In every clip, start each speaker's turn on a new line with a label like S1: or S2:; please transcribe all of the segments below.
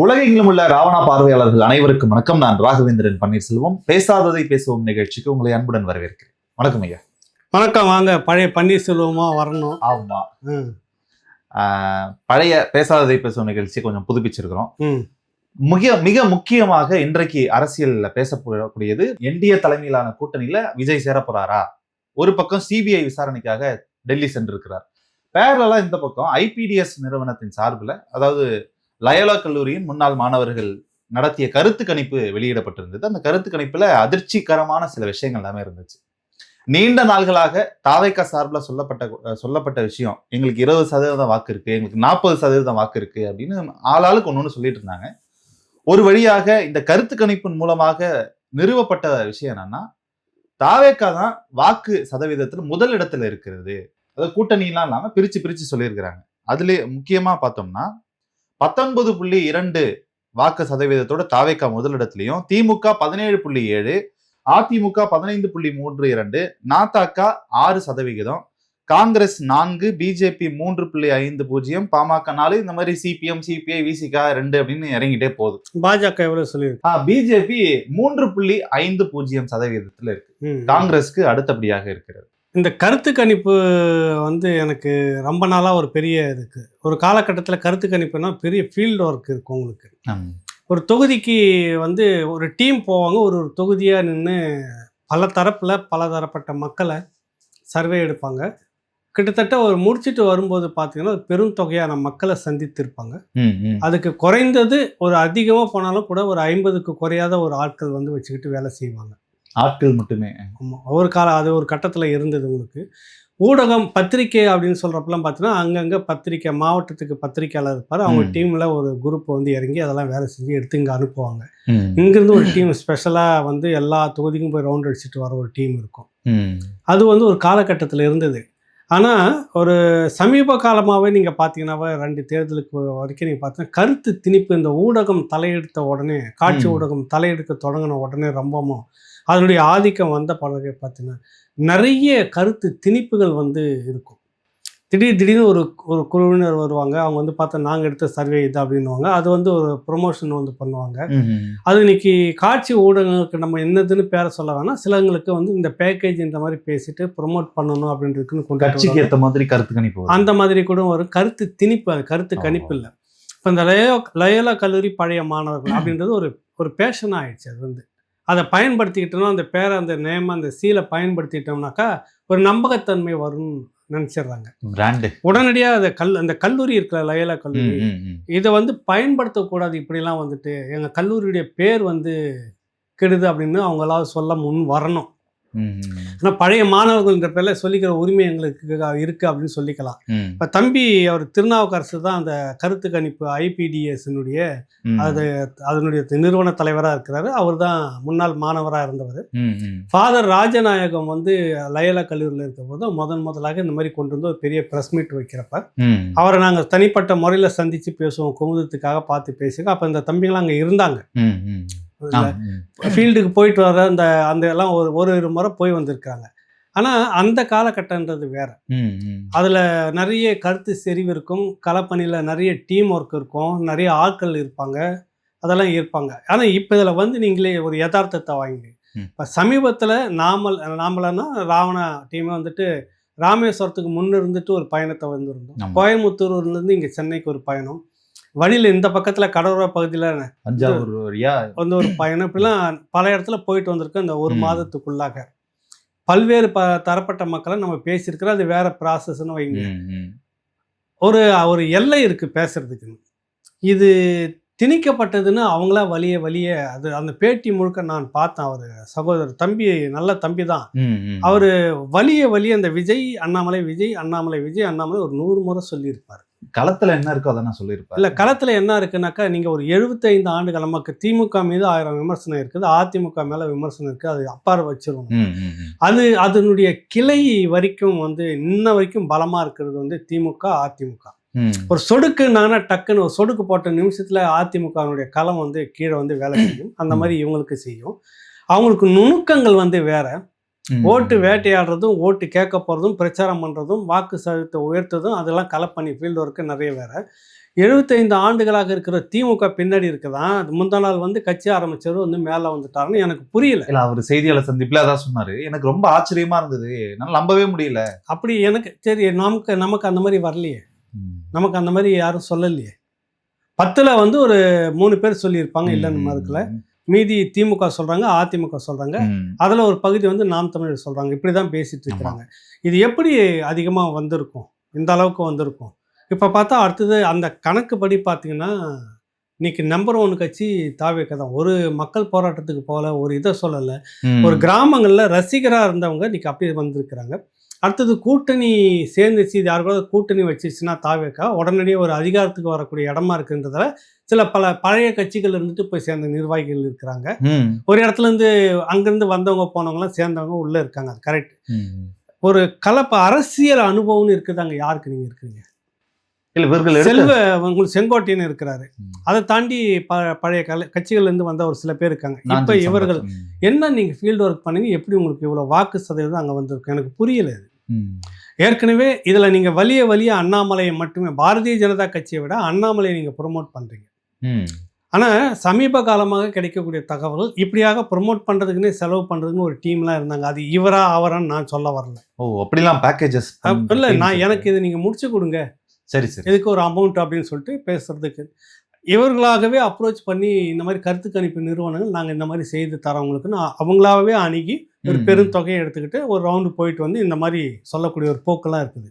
S1: உலகெங்கிலும் உள்ள ராவணா பார்வையாளர்கள் அனைவருக்கும் வணக்கம். நான் ராகவேந்திரன் பன்னீர்செல்வம். பேசாததை பேசுவோம் நிகழ்ச்சிக்கு உங்களை அன்புடன் வரவேற்கிறேன். வணக்கம் ஐயா.
S2: வணக்கம். வாங்க, பழைய பன்னீர்செல்வமா வரணும்.
S1: ஆமா, பழைய பேசாததை பேசுவோம் நிகழ்ச்சி கொஞ்சம் புதுப்பிச்சிருக்கிறோம். மிக முக்கியமாக இன்றைக்கு அரசியல்ல பேசப்படக்கூடியது என்டிஏ தலைமையிலான கூட்டணியில விஜய் சேர போறாரா? ஒரு பக்கம் சிபிஐ விசாரணைக்காக டெல்லி சென்றிருக்கிறார். பேரலா இந்த பக்கம் ஐபிடிஎஸ் நிறுவனத்தின் சார்பில், அதாவது லயோலா கல்லூரியின் முன்னாள் மாணவர்கள் நடத்திய கருத்து கணிப்பு வெளியிடப்பட்டிருந்தது. அந்த கருத்து கணிப்புல அதிர்ச்சிகரமான சில விஷயங்கள் எல்லாமே இருந்துச்சு. நீண்ட நாள்களாக தாவேகா சார்பில் சொல்லப்பட்ட விஷயம், எங்களுக்கு 20% வாக்கு இருக்கு, எங்களுக்கு 40% வாக்கு இருக்கு அப்படின்னு ஆளாளுக்கு ஒண்ணு சொல்லிட்டு இருந்தாங்க. ஒரு வழியாக இந்த கருத்து கணிப்பின் மூலமாக நிறுவப்பட்ட விஷயம் என்னன்னா, தாவேகா தான் வாக்கு சதவீதத்துல முதல் இடத்துல இருக்கிறது. அதாவது கூட்டணிலாம் இல்லாம பிரிச்சு சொல்லியிருக்கிறாங்க. அதுல முக்கியமா பார்த்தோம்னா 19.2 வாக்கு சதவீதத்தோட தாவேகா முதலிடத்திலையும், திமுக 17.7, அதிமுக 15.32, நாதாகா 6%, காங்கிரஸ் 4, பிஜேபி 3.50, பாமக 4, இந்த மாதிரி சிபிஎம், சிபிஐ, விசிகா 2 அப்படின்னு இறங்கிட்டே போகுது.
S2: பாஜக எவ்வளவு சொல்லியிருக்கு?
S1: பிஜேபி 3.50% இருக்கு. காங்கிரஸ்க்கு அடுத்தபடியாக இருக்கிறது.
S2: இந்த கருத்து கணிப்பு எனக்கு ரொம்ப நாளாக ஒரு பெரிய இதுக்கு ஒரு காலகட்டத்தில் கருத்து கணிப்புனா பெரிய ஃபீல்டு ஒர்க் இருக்கும். உங்களுக்கு ஒரு தொகுதிக்கு ஒரு டீம் போவாங்க, ஒரு தொகுதியாக நின்று பல தரப்பட்ட மக்களை சர்வே எடுப்பாங்க. கிட்டத்தட்ட ஒரு முடிச்சுட்டு வரும்போது பார்த்தீங்கன்னா பெரும் தொகையான மக்களை சந்தித்திருப்பாங்க. அதுக்கு குறைந்தது ஒரு அதிகமாக போனாலும் கூட ஒரு 50க்கு குறையாத ஒரு ஆட்கள் வச்சுக்கிட்டு வேலை செய்வாங்க.
S1: ஆட்கள் மட்டுமே.
S2: ஆமாம், அது ஒரு கட்டத்தில் இருந்தது. உங்களுக்கு ஊடகம், பத்திரிக்கை அப்படின்னு சொல்கிறப்பெல்லாம் பார்த்தீங்கன்னா அங்கங்கே பத்திரிக்கை, மாவட்டத்துக்கு பத்திரிக்கையாளர் இருப்பார். அவங்க டீமில் ஒரு குரூப் இறங்கி அதெல்லாம் வேலை செஞ்சு எடுத்து இங்கே அனுப்புவாங்க. இங்கேருந்து ஒரு டீம் ஸ்பெஷலாக எல்லா தொகுதிக்கும் போய் ரவுண்ட் அடிச்சுட்டு வர ஒரு டீம் இருக்கும். அது ஒரு காலகட்டத்தில் இருந்தது. ஆனால் ஒரு சமீப காலமாகவே நீங்கள் பார்த்தீங்கன்னாவே 2 தேர்தலுக்கு வரைக்கும் நீங்கள் பார்த்தீங்கன்னா கருத்து திணிப்பு, இந்த ஊடகம் தலையெடுத்த உடனே, காட்சி ஊடகம் தலையெடுக்க தொடங்கின உடனே ரொம்பவும் அதனுடைய ஆதிக்கம் வந்த பழகை பார்த்தீங்கன்னா நிறைய கருத்து திணிப்புகள் இருக்கும். திடீர்னு ஒரு குழுவினர் வருவாங்க. அவங்க பார்த்தா நாங்கள் எடுத்த சர்வே இது அப்படின்வாங்க. அது ஒரு ப்ரொமோஷன் பண்ணுவாங்க. அது இன்னைக்கு காட்சி ஊடகங்களுக்கு நம்ம என்னதுன்னு பேர சொல்ல வேணாம், சிலங்களுக்கு இந்த பேக்கேஜ் இந்த மாதிரி பேசிட்டு ப்ரொமோட் பண்ணணும் அப்படின்றதுக்குன்னு
S1: கொண்டு ஏற்ற மாதிரி கருத்து கணிப்பு,
S2: அந்த மாதிரி கூட ஒரு கருத்து திணிப்பு. அது கருத்து கணிப்பு இல்லை. இப்போ இந்த லயோலா கல்லூரி பழைய மாணவர்கள் அப்படின்றது ஒரு பேஷன் ஆயிடுச்சு. அது அதை பயன்படுத்திக்கிட்டோம்னா, அந்த பேரை, அந்த நேம், அந்த சீலை பயன்படுத்திட்டோம்னாக்கா ஒரு நம்பகத்தன்மை வரும்னு நினைச்சிடுறாங்க. உடனடியாக அந்த கல்லூரி இருக்கிற லயோலா கல்லூரி இதை பயன்படுத்தக்கூடாது. இப்படிலாம் எங்கள் கல்லூரியுடைய பேர் கெடுது அப்படின்னு அவங்களாவது சொல்ல முன் வரணும். ஆனால் பழைய மாணவர்கள்ன்ற பேர்ல சொல்லிக்கிற உரிமை எங்களுக்கு இருக்கு அப்படின்னு சொல்லிக்கலாம். இப்போ தம்பி அவர் திருநாவுக்கரசு தான் அந்த கருத்து கணிப்பு ஐபிடிஎஸ்னுடைய அதனுடைய நிறுவன தலைவராக இருக்கிறாரு. அவர் தான் முன்னாள் மாணவராக இருந்தவர். ஃபாதர் ராஜநாயகம் லயோலா கல்லூரியில் இருக்கிற போது முதலாக இந்த மாதிரி கொண்டு ஒரு பெரிய ப்ரெஸ் மீட் வைக்கிறப்ப அவரை நாங்கள் தனிப்பட்ட முறையில் சந்திச்சு பேசுவோம், குமுதத்துக்காக பார்த்து பேசுங்க. அப்போ இந்த தம்பிங்களாம் அங்கே இருந்தாங்க. ஃபீல்டுக்கு போயிட்டு வர அந்த எல்லாம் ஒரு முறை போய் வந்திருக்காங்க. ஆனால் அந்த காலகட்டன்றது வேற. அதில் நிறைய கருத்து செறிவு இருக்கும், களப்பணியில் நிறைய டீம் ஒர்க் இருக்கும், நிறைய ஆட்கள் இருப்பாங்க, அதெல்லாம் இருப்பாங்க. ஆனால் இப்போ இதில் நீங்களே ஒரு யதார்த்தத்தை வாங்கி, இப்போ சமீபத்தில் நாமளன்னா ராவணா டீமை ராமேஸ்வரத்துக்கு முன்னிருந்துட்டு ஒரு பயணத்தை வந்திருந்தோம். கோயம்புத்தூர்லேருந்து இங்கே சென்னைக்கு ஒரு பயணம், வழியில் இந்த பக்கத்தில் கடலோர பகுதியில்
S1: தஞ்சாவூர்
S2: ஒரு பயணம், இப்படிலாம் பல இடத்துல போயிட்டு வந்திருக்கோம். இந்த ஒரு மாதத்துக்குள்ளாக பல்வேறு தரப்பட்ட மக்களை நம்ம பேசியிருக்கிறோம். அது வேற ப்ராசஸ்ன்னு வைங்க. ஒரு எல்லை இருக்கு பேசுறதுக்கு. இது திணிக்கப்பட்டதுன்னு அவங்களா வலிய அது அந்த பேட்டி முழுக்க நான் பார்த்தேன். அவர் சகோதரர் தம்பி, நல்ல தம்பி தான். அவரு வலிய அந்த விஜய் அண்ணாமலை ஒரு 100 முறை சொல்லியிருப்பார்.
S1: களத்துல என்ன இருக்கோ அதை நான் சொல்லியிருப்பேன்.
S2: இல்லை, களத்துல என்ன இருக்குன்னாக்கா, நீங்க ஒரு 75 ஆண்டுகள் நமக்கு திமுக மீது 1000 விமர்சனம் இருக்குது, அதிமுக மேல விமர்சனம் இருக்கு, அது அப்பாற வச்சிருவோம். அதனுடைய கிளை வரைக்கும் இன்ன வரைக்கும் பலமா இருக்கிறது திமுக, அதிமுக. ஒரு சொடுக்குனாங்கன்னா டக்குன்னு ஒரு சொடுக்கு போட்ட நிமிஷத்துல அதிமுகனுடைய களம் கீழே வேலை செய்யும். அந்த மாதிரி இவங்களுக்கு செய்யும். அவங்களுக்கு நுணுக்கங்கள் வேற. ஓட்டு வேட்டையாடுறதும், ஓட்டு கேட்க போகிறதும், பிரச்சாரம் பண்ணுறதும், வாக்கு சதவீதத்தை உயர்த்ததும், அதெல்லாம் கலெக்ட் பண்ணி ஃபீல்டு ஒர்க்கு நிறைய வேறு. 75 ஆண்டுகளாக இருக்கிற திமுக பின்னாடி இருக்குதான். அது முந்தா நாள் வந்து கட்சி ஆரம்பிச்சவர் வந்து மேல வந்துட்டாருன்னு எனக்கு புரியல.
S1: இல்ல அவர் செய்தியாளர் சந்திப்புல அதான் சொன்னாரு. எனக்கு ரொம்ப ஆச்சரியமா இருந்தது. என்னால நம்பவே முடியல.
S2: அப்படி எனக்கு சரி நமக்கு அந்த மாதிரி வரலையே. நமக்கு அந்த மாதிரி யாரும் சொல்லலையே. 10ல வந்து ஒரு 3 பேர் சொல்லியிருப்பாங்க, இல்லைன்னு மறுக்கல. மீதி திமுக சொல்றாங்க, அதிமுக சொல்றாங்க. அதுல ஒரு பகுதி வந்து நாம் தமிழர் சொல்றாங்க. இப்படிதான் பேசிட்டு இருக்கிறாங்க. இது எப்படி அதிகமா வந்திருக்கும், இந்த அளவுக்கு வந்திருக்கும்? இப்ப பார்த்தா அடுத்தது அந்த கணக்குப்படி பார்த்தீங்கன்னா, இன்னைக்கு நம்பர் 1 கட்சி தாவேக தான். ஒரு மக்கள் போராட்டத்துக்கு போகல, ஒரு இதை சொல்லல. ஒரு கிராமங்கள்ல ரசிகரா இருந்தவங்க இன்னைக்கு அப்படியே வந்திருக்கிறாங்க. அடுத்தது கூட்டணி சேர்ந்துச்சு, இது யாருக்கூட கூட்டணி வச்சிருச்சுன்னா தாவேக உடனடியே ஒரு அதிகாரத்துக்கு வரக்கூடிய இடமா இருக்குன்றதால சில பல பழைய கட்சிகள் இருந்துட்டு போய் சேர்ந்த நிர்வாகிகள் இருக்கிறாங்க. ஒரு இடத்துல இருந்து அங்கிருந்து வந்தவங்க போனவங்கலாம் சேர்ந்தவங்க உள்ள இருக்காங்க. அது கரெக்ட். ஒரு கலப்பு அரசியல் அனுபவம்னு இருக்குதாங்க. யாருக்கு நீங்க இருக்கிறீங்க? உங்களுக்கு செங்கோட்டையன் இருக்கிறாரு. அதை தாண்டி பழைய கட்சிகள்ல இருந்து வந்த ஒரு சில பேர் இருக்காங்க. இப்ப இவர்கள் என்ன நீங்க ஃபீல்டு ஒர்க் பண்ணீங்க, எப்படி உங்களுக்கு இவ்வளவு வாக்கு சதவீதம் அங்க வந்திருக்கு? எனக்கு புரியல இது. ஏற்கனவே இதுல நீங்க வலிய அண்ணாமலையை மட்டுமே, பாரதிய ஜனதா கட்சியை விட அண்ணாமலையை நீங்க ப்ரொமோட் பண்றீங்க. ஆனா சமீப காலமாக கிடைக்கக்கூடிய தகவல், இப்படியாக ப்ரொமோட் பண்றதுக்குன்னே செலவு பண்றதுன்னு ஒரு டீம்லாம் இருந்தாங்க. அது இவரா அவரான்னு நான் சொல்ல வரல.
S1: அப்படிலாம் பேக்கேஜஸ்
S2: இல்ல, நான் எனக்கு இதை நீங்க முடிச்சு கொடுங்க,
S1: சரி
S2: இதுக்கு ஒரு அமௌண்ட் அப்படின்னு சொல்லிட்டு பேசுறதுக்கு இவர்களாகவே அப்ரோச் பண்ணி இந்த மாதிரி கருத்து கணிப்பு நிறுவனங்கள் நாங்கள் இந்த மாதிரி செய்து தரவங்களுக்குன்னு அவங்களாவே அணுகி ஒரு பெருந்தொகையை எடுத்துக்கிட்டு ஒரு ரவுண்டு போயிட்டு வந்து இந்த மாதிரி சொல்லக்கூடிய ஒரு போக்கெல்லாம் இருக்குது.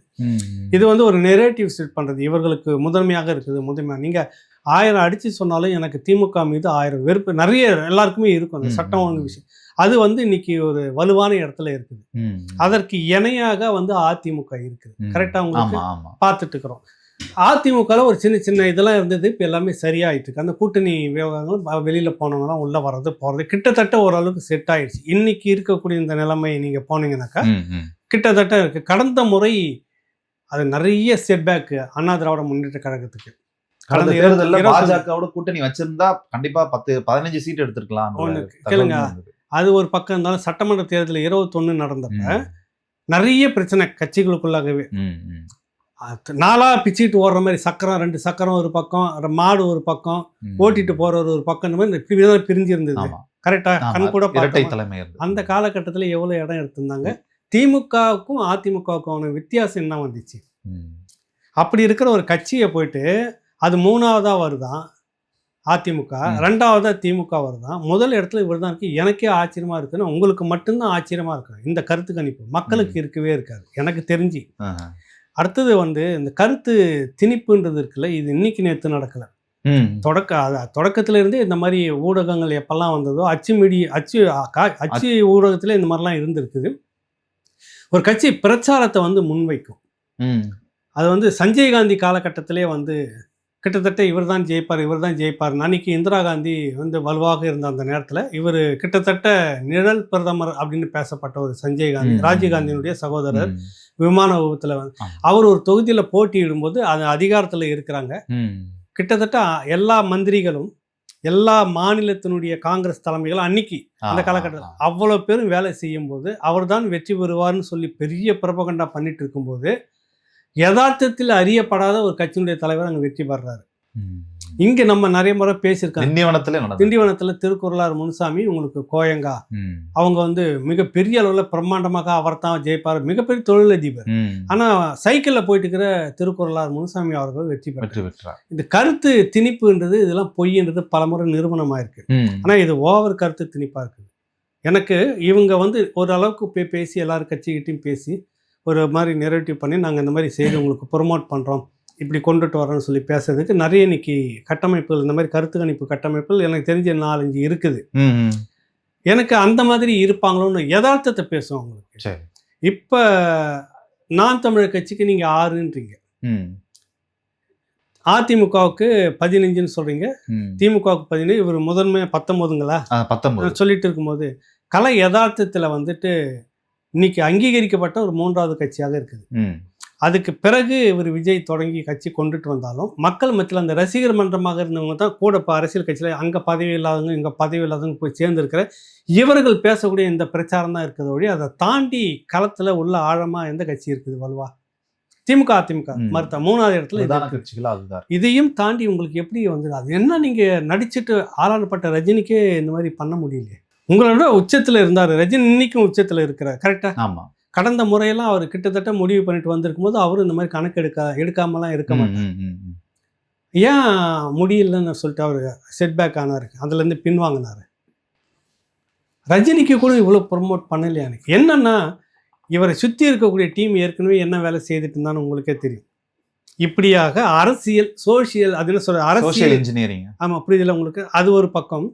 S2: இது வந்து ஒரு நெரேட்டிவ் செட் பண்ணுறது இவர்களுக்கு முதன்மையாக இருக்குது. நீங்கள் 1000 அடித்து சொன்னாலும் எனக்கு திமுக மீது 1000 வெறுப்பு நிறைய எல்லாருக்குமே இருக்கும். அந்த சட்டம் ஒழுங்கு விஷயம் அது வந்து இன்னைக்கு ஒரு வலுவான இடத்துல இருக்குது. அதற்கு இணையாக வந்து அதிமுக இருக்குது. கரெக்டாக உங்களுக்கு பார்த்துட்டு இருக்கிறோம். அதிமுகவில் ஒரு சின்ன சின்ன இதெல்லாம் இருந்தது. இப்போ எல்லாமே சரியாயிட்டு இருக்கு. அந்த கூட்டணி விவகாரங்கள் வெளியில் போனவங்கலாம் உள்ளே வர்றது போகிறது கிட்டத்தட்ட ஓரளவுக்கு செட் ஆயிடுச்சு. இன்னைக்கு இருக்கக்கூடிய இந்த நிலைமை நீங்கள் போனீங்கன்னாக்கா கிட்டத்தட்ட இருக்கு. கடந்த முறை அது நிறைய செட்பேக் அண்ணா திராவிட முன்னேற்ற கழகத்துக்கு.
S1: கடந்த தேர்தலில் பாஜகவோட கூட்டணி வச்சிருந்தா கண்டிப்பா 10-15 சீட் எடுத்திருக்கலாம்.
S2: கேளுங்க, அது ஒரு பக்கம் இருந்தாலும் சட்டமன்ற தேர்தல் 21 நடந்தப்ப நிறைய பிரச்சனை கட்சிகளுக்குள்ளாகவே. நாளா பிச்சுட்டு ஓடுற மாதிரி சக்கரம் 2 சக்கரம் ஒரு பக்கம், மாடு ஒரு பக்கம், ஓட்டிட்டு போறவர் ஒரு பக்கம், இந்த மாதிரி இப்படி பிரிஞ்சு இருந்தது. கரெக்டா? கண் கூட
S1: தலைமை
S2: அந்த காலகட்டத்தில் எவ்வளவு இடம் எடுத்திருந்தாங்க. திமுகவுக்கும் அதிமுகவுக்கும் வித்தியாசம் என்ன வந்துச்சு? அப்படி இருக்கிற ஒரு கட்சியை போயிட்டு அது 3ஆவதா வருதான் அதிமுக, 2ஆவதா திமுக வருதான், முதல் இடத்துல இவர் தான் இருக்கு. எனக்கே ஆச்சரியமா இருக்குன்னு, உங்களுக்கு மட்டும்தான் ஆச்சரியமா இருக்கும். இந்த கருத்து கணிப்பு மக்களுக்கு இருக்கவே இருக்காது எனக்கு தெரிஞ்சு. அடுத்தது வந்து இந்த கருத்து திணிப்புன்றது இருக்குல்ல, இது இன்னைக்கு நேற்று நடக்கல. தொடக்கத்துல இருந்தே இந்த மாதிரி ஊடகங்கள் எப்பெல்லாம் வந்ததோ, அச்சு ஊடகத்துல இந்த மாதிரிலாம் இருந்திருக்குது. ஒரு கட்சி பிரச்சாரத்தை வந்து முன்வைக்கும். அது வந்து சஞ்சய் காந்தி காலகட்டத்திலே வந்து கிட்டத்தட்ட இவர் தான் ஜெயிப்பார். அன்னைக்கு இந்திரா காந்தி வந்து வலுவாக இருந்த அந்த நேரத்தில் இவர் கிட்டத்தட்ட நிழல் பிரதமர் அப்படின்னு பேசப்பட்ட ஒரு சஞ்சய் காந்தி, ராஜீவ்காந்தியினுடைய சகோதரர், விமான விபத்தில் அவர் ஒரு தொகுதியில் போட்டியிடும்போது அது அதிகாரத்தில் இருக்கிறாங்க. கிட்டத்தட்ட எல்லா மந்திரிகளும் எல்லா மாநிலத்தினுடைய காங்கிரஸ் தலைமைகளும் அன்னைக்கு அந்த காலகட்டத்தில் அவ்வளோ பேரும் வேலை செய்யும் போது அவர் தான் வெற்றி பெறுவார்னு சொல்லி பெரிய பிரபகண்டா பண்ணிட்டு இருக்கும்போது யதார்த்தத்தில் அறியப்படாத ஒரு கட்சியினுடைய தலைவர் அங்கே வெற்றி பெறாரு. இங்க நம்ம நிறைய முறை பேசியிருக்காங்க. திண்டிவனத்துல திருக்குறளார் முனுசாமி, உங்களுக்கு கோயங்கா, அவங்க வந்து மிகப்பெரிய அளவுல பிரம்மாண்டமாக அவர் தான் ஜெயிப்பார், மிகப்பெரிய தொழிலதிபர். ஆனா சைக்கிள்ல போயிட்டு இருக்கிற திருக்குறளார் முனுசாமி அவர்கள் வெற்றி பெற்றார். இந்த கருத்து திணிப்புன்றது இதெல்லாம் பொய்ன்றது பலமுறை நிரூபணமாயிருக்கு. ஆனா இது ஓவர் கருத்து திணிப்பா இருக்குது. எனக்கு இவங்க வந்து ஓரளவுக்கு பேசி எல்லாரும் கட்சிக்கிட்டையும் பேசி ஒரு மாதிரி நெரேட்டிவ் பண்ணி நாங்கள் இந்த மாதிரி செய்து உங்களுக்கு ப்ரொமோட் பண்ணுறோம், இப்படி கொண்டுட்டு வரோன்னு சொல்லி பேசுறதுக்கு நிறைய இன்னைக்கு கட்டமைப்புகள், இந்த மாதிரி கருத்து கணிப்பு கட்டமைப்புகள் எனக்கு தெரிஞ்ச 4-5 இருக்குது. எனக்கு அந்த மாதிரி இருப்பாங்களோன்னு யதார்த்தத்தை பேசுவோம் அவங்களுக்கு. இப்போ நான் தமிழர் கட்சிக்கு நீங்கள் 6ன்றீங்க, அதிமுகவுக்கு 15ன்னு சொல்றீங்க, திமுகவுக்கு 15, இவர் முதன்மை 19ங்களா சொல்லிட்டு இருக்கும்போது கலை யதார்த்தத்தில் வந்துட்டு இன்னைக்கு அங்கீகரிக்கப்பட்ட ஒரு 3வது கட்சியாக இருக்குது. அதுக்கு பிறகு இவர் விஜய் தொடங்கி கட்சி கொண்டுட்டு வந்தாலும் மக்கள் மத்தியில் அந்த ரசிகர் மன்றமாக இருந்தவங்க தான் கூட இப்போ அரசியல் கட்சியில் அங்கே பதவி இல்லாதவங்க இங்கே பதவி இல்லாதவங்க போய் சேர்ந்துருக்கிற இவர்கள் பேசக்கூடிய இந்த பிரச்சாரம் தான் இருக்கிறத ஒழி அதை தாண்டி களத்தில் உள்ள ஆழமாக எந்த கட்சி இருக்குது வலுவா? திமுக அதிமுக மறுத்த 3வது இடத்துல இது
S1: பிரதான
S2: இருக்கு.
S1: கட்சிகள் அதுதான்.
S2: இதையும் தாண்டி உங்களுக்கு எப்படி வந்தது? அது என்ன நீங்க நடிச்சிட்டு ஆளானப்பட்ட ரஜினிக்கே இந்த மாதிரி பண்ண முடியலையே? உங்களோட உச்சத்துல இருந்தாரு ரஜினி, இன்னைக்கும் உச்சத்துல இருக்கிறார். கரெக்டா?
S1: ஆமா.
S2: கடந்த முறையெல்லாம் அவர் கிட்டத்தட்ட முடிவு பண்ணிட்டு வந்திருக்கும் போது அவரும் இந்த மாதிரி கணக்கு எடுக்காமலாம் இருக்க மாட்டார். ஏன் முடியலன்னு சொல்லிட்டு அவர் செட்பேக் ஆனாரு, அதுல இருந்து பின்வாங்கினாரு. ரஜினிக்கு கூட இவ்வளவு ப்ரொமோட் பண்ணலையா? எனக்கு என்னன்னா, இவரை சுற்றி இருக்கக்கூடிய டீம் ஏற்கனவே என்ன வேலை செய்துட்டு இருந்தான்னு உங்களுக்கே தெரியும். இப்படியாக அரசியல் சோசியல் அது என்ன சொல்ற அரசியல்
S1: இன்ஜினியரிங்,
S2: ஆமாம் புரியுதுல உங்களுக்கு. அது ஒரு பக்கம்.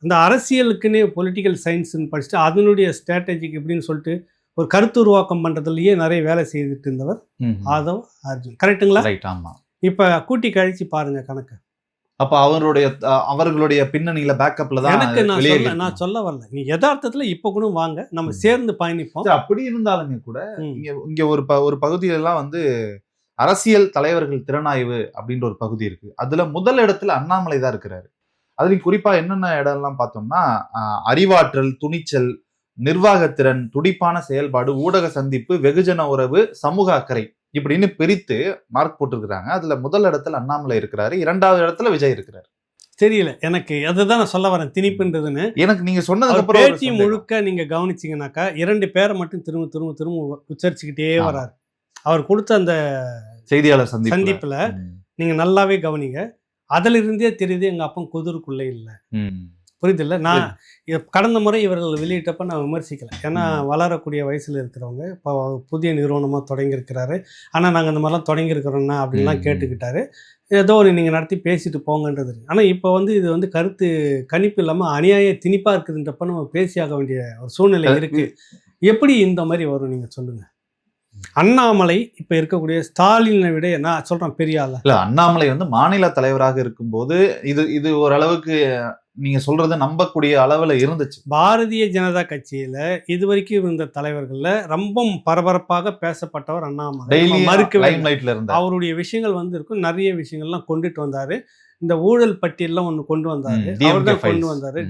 S2: இந்த அரசியலுக்குன்னே பொலிட்டிக்கல் சயின்ஸ்ன்னு படிச்சுட்டு அதனுடைய ஸ்ட்ராட்டஜிக்கு எப்படின்னு சொல்லிட்டு ஒரு கருத்து உருவாக்கம் பண்ணுறதுலையே நிறைய வேலை செய்துட்டு இருந்தவர் ஆதவ் அர்ஜுன். கரெக்டுங்களா?
S1: ரைட். ஆமாம்.
S2: இப்போ கூட்டி கழிச்சு பாருங்க கணக்கு.
S1: அப்ப அவர்களுடைய பின்னணியில பேக்கப்ல தான்
S2: எனக்கு நான் சொல்ல வரல, நீ யதார்த்தத்துல இப்ப கூட வாங்க நம்ம சேர்ந்து பயணிப்போம்.
S1: அப்படி இருந்தாலுமே கூட இங்க ஒரு பகுதியில எல்லாம் வந்து அரசியல் தலைவர்கள் திறனாய்வு அப்படின்ற ஒரு பகுதி இருக்கு. அதுல முதல் இடத்துல அண்ணாமலை தான் இருக்கிறாரு. அதுலயும் குறிப்பா என்னென்ன இடம் எல்லாம் பார்த்தோம்னா அறிவாற்றல், துணிச்சல், நிர்வாகத்திறன், துடிப்பான செயல்பாடு, ஊடக சந்திப்பு, வெகுஜன உறவு, சமூக அக்கறை இப்படின்னு பிரித்து மார்க் போட்டிருக்கிறாங்க. அதுல முதல் இடத்துல அண்ணாமலை இருக்கிறாரு, 2வது இடத்துல விஜய் இருக்கிறாரு.
S2: தெரியல எனக்கு, அதுதான் நான் சொல்ல வரேன் திணிப்புன்றதுன்னு.
S1: எனக்கு நீங்க சொன்னதுக்கு அப்புறம்
S2: பேட்டி முழுக்க நீங்க கவனிச்சீங்கன்னாக்கா 2 பேரை மட்டும் திரும்ப உச்சரிச்சுக்கிட்டே வராரு. அவர் கொடுத்த அந்த
S1: செய்தியாளர் சந்திப்புல
S2: நீங்க நல்லாவே கவனிங்க. அதுல இருந்தே தெரியுது எங்க அப்பா குதிருக்குள்ளே இல்லை. புரியுதில்ல? நான் கடந்த முறை இவர்கள் வெளியிட்டப்ப நான் விமர்சிக்கல, ஏன்னா வளரக்கூடிய வயசுல இருக்கிறவங்க. இப்போ புதிய நிறுவனமாக தொடங்கியிருக்கிறாரு, ஆனால் நாங்கள் இந்த மாதிரிலாம் தொடங்கியிருக்கிறோம்னா அப்படின்லாம் கேட்டுக்கிட்டாரு. ஏதோ ஒரு நீங்கள் நடத்தி பேசிட்டு போங்கன்றது. ஆனால் இப்போ வந்து இது வந்து கருத்து கணிப்பு இல்லாமல் அநியாய திணிப்பாக இருக்குதுன்றப்ப நம்ம பேசியாக வேண்டிய ஒரு சூழ்நிலை இருக்குது. எப்படி இந்த மாதிரி வரும் நீங்கள் சொல்லுங்கள்? அண்ணாமலை இப்ப இருக்கக்கூடிய ஸ்டாலினை விட நான் சொல்றேன் பெரிய ஆளா
S1: இல்ல. அண்ணாமலை வந்து மாநில தலைவராக இருக்கும்போது இது ஓரளவுக்கு நீங்க சொல்றது நம்பக்கூடிய அளவுல இருந்துச்சு.
S2: பாரதிய ஜனதா கட்சியில இதுவரைக்கும் இருந்த தலைவர்கள்ல ரொம்ப பரபரப்பாக பேசப்பட்டவர் அண்ணாமலை. அவருடைய விஷயங்கள் வந்து இருக்கும், நிறைய விஷயங்கள்லாம் கொண்டுட்டு வந்தாரு. இந்த ஊழல் பட்டியல்லாம் ஒன்று கொண்டு வந்தாரு,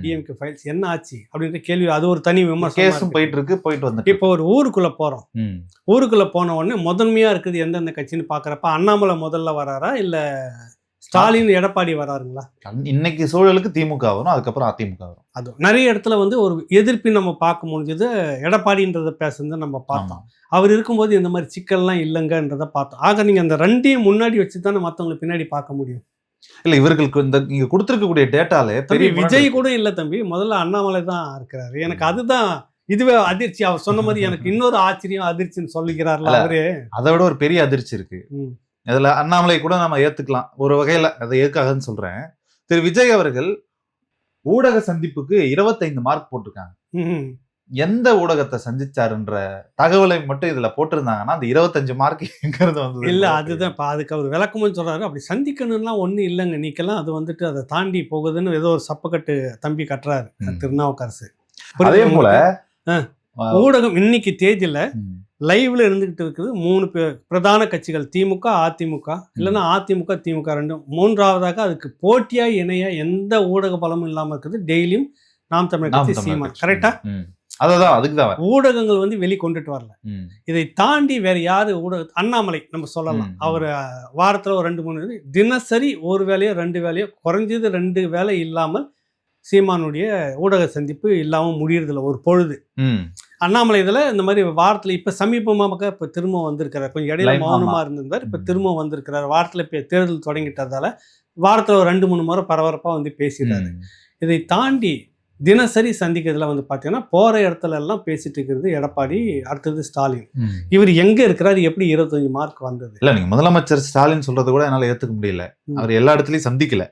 S2: டிஎம்கே ஃபைல்ஸ் என்ன ஆச்சு அப்படின்ற கேள்வி, அது ஒரு தனி விமர்சனம்
S1: போயிட்டு வந்து.
S2: இப்போ ஒரு ஊருக்குள்ள போறோம், ஊருக்குள்ள போன உடனே முதன்மையா இருக்குது எந்தெந்த கட்சின்னு பாக்குறப்ப அண்ணாமலை முதல்ல வராரா இல்ல ஸ்டாலின் எடப்பாடி வராருங்களா?
S1: இன்னைக்கு சூழலுக்கு திமுக வரும், அதுக்கப்புறம் அதிமுக வரும்.
S2: அது நிறைய இடத்துல வந்து ஒரு எதிர்ப்பை நம்ம பார்க்க முடிஞ்சது. எடப்பாடின்றத பேசுறத நம்ம பார்த்தோம். அவர் இருக்கும்போது இந்த மாதிரி சிக்கல்லாம் இல்லைங்கன்றத பார்த்தோம். ஆக நீங்க அந்த 2ஐயும் முன்னாடி வச்சு தானே மற்றவங்களை பின்னாடி பார்க்க முடியும்.
S1: இல்ல, இவர்களுக்கு இந்த நீங்க கொடுத்திருக்கக்கூடிய டேட்டால பெரிய
S2: விஜய் கூட இல்ல தம்பி, முதல்ல அண்ணாமலை தான் இருக்கிறாரு. எனக்கு அதுதான் இதுவே அதிர்ச்சி. அவர் சொன்ன மாதிரி எனக்கு இன்னொரு ஆச்சரியம் அதிர்ச்சின்னு சொல்லிக்கிறார்ல அவரு.
S1: அதை விட ஒரு பெரிய அதிர்ச்சி இருக்கு. அதுல அண்ணாமலை கூட நம்ம ஏத்துக்கலாம் ஒரு வகையில. அதை ஏற்காகன்னு சொல்றேன். திரு விஜய் அவர்கள் ஊடக சந்திப்புக்கு 25 மார்க் போட்டிருக்காங்க. எந்த ஊடகத்தை சந்திச்சாருன்ற தகவலை மட்டும் இதுல போட்டிருந்தாங்கன்னா அந்த 25 மார்க் எங்க இருந்து வந்தது?
S2: இல்ல, அதுதான் இப்ப அதுக்கு அவர் விளக்கமும் சொல்றாரு. அப்படி சந்திக்கணும்லாம் ஒண்ணு இல்லைங்க, நீக்கெல்லாம் அது வந்துட்டு அதை தாண்டி போகுதுன்னு ஏதோ ஒரு சப்பக்கட்டு தம்பி கட்டுறாரு திருநாவுக்கரசு.
S1: அதே போல
S2: ஊடகம் இன்னைக்கு தேதியில லைவ்ல இருந்துகிட்டு இருக்குது 3 பிரதான கட்சிகள், திமுக அதிமுக, இல்லைன்னா அதிமுக திமுக ரெண்டும். 3வதாக அதுக்கு போட்டியா இணைய எந்த ஊடக பலமும் இல்லாம இருக்குது. டெய்லியும் நாம் தமிழர் கட்சி, சீமான். கரெக்டா?
S1: அதுக்குதான்
S2: ஊடகங்கள் வந்து வெளிக்கொண்டுட்டு வரல. இதை தாண்டி வேற யாரு ஊடக? அண்ணாமலை நம்ம சொல்லலாம். அவர் வாரத்துல ஒரு 2-3 தினசரி ஒரு வேலையோ 2 வேலையோ, குறைஞ்சது 2 வேலை இல்லாமல் சீமானுடைய ஊடக சந்திப்பு இல்லாம முடியறதில்ல ஒரு பொழுது. அண்ணாமலை இதுல இந்த மாதிரி வாரத்துல இப்ப சமீபமாக இப்ப திரும்ப வந்திருக்கிறார். கொஞ்சம் இடையில மௌனமா இருந்திருந்தார், இப்ப திரும்ப வந்திருக்கிறார். வாரத்துல இப்ப தேர்தல் தொடங்கிட்டதால வாரத்துல ஒரு 2-3 முறை பரபரப்பா வந்து பேசிடுறாரு. இதை தாண்டி தினசரி சந்திக்கிறதுல வந்து பாத்தீங்கன்னா போற இடத்துல எல்லாம் பேசிட்டு இருக்கிறது எடப்பாடி, அடுத்தது ஸ்டாலின். இவர் எங்க இருக்கிறாரு? எப்படி 25 மார்க் வந்தது?
S1: இல்ல, நீங்க முதலமைச்சர் ஸ்டாலின் சொல்றது கூட என்னால ஏத்துக்க முடியல. அவர் எல்லா இடத்துலயும் சந்திக்கல.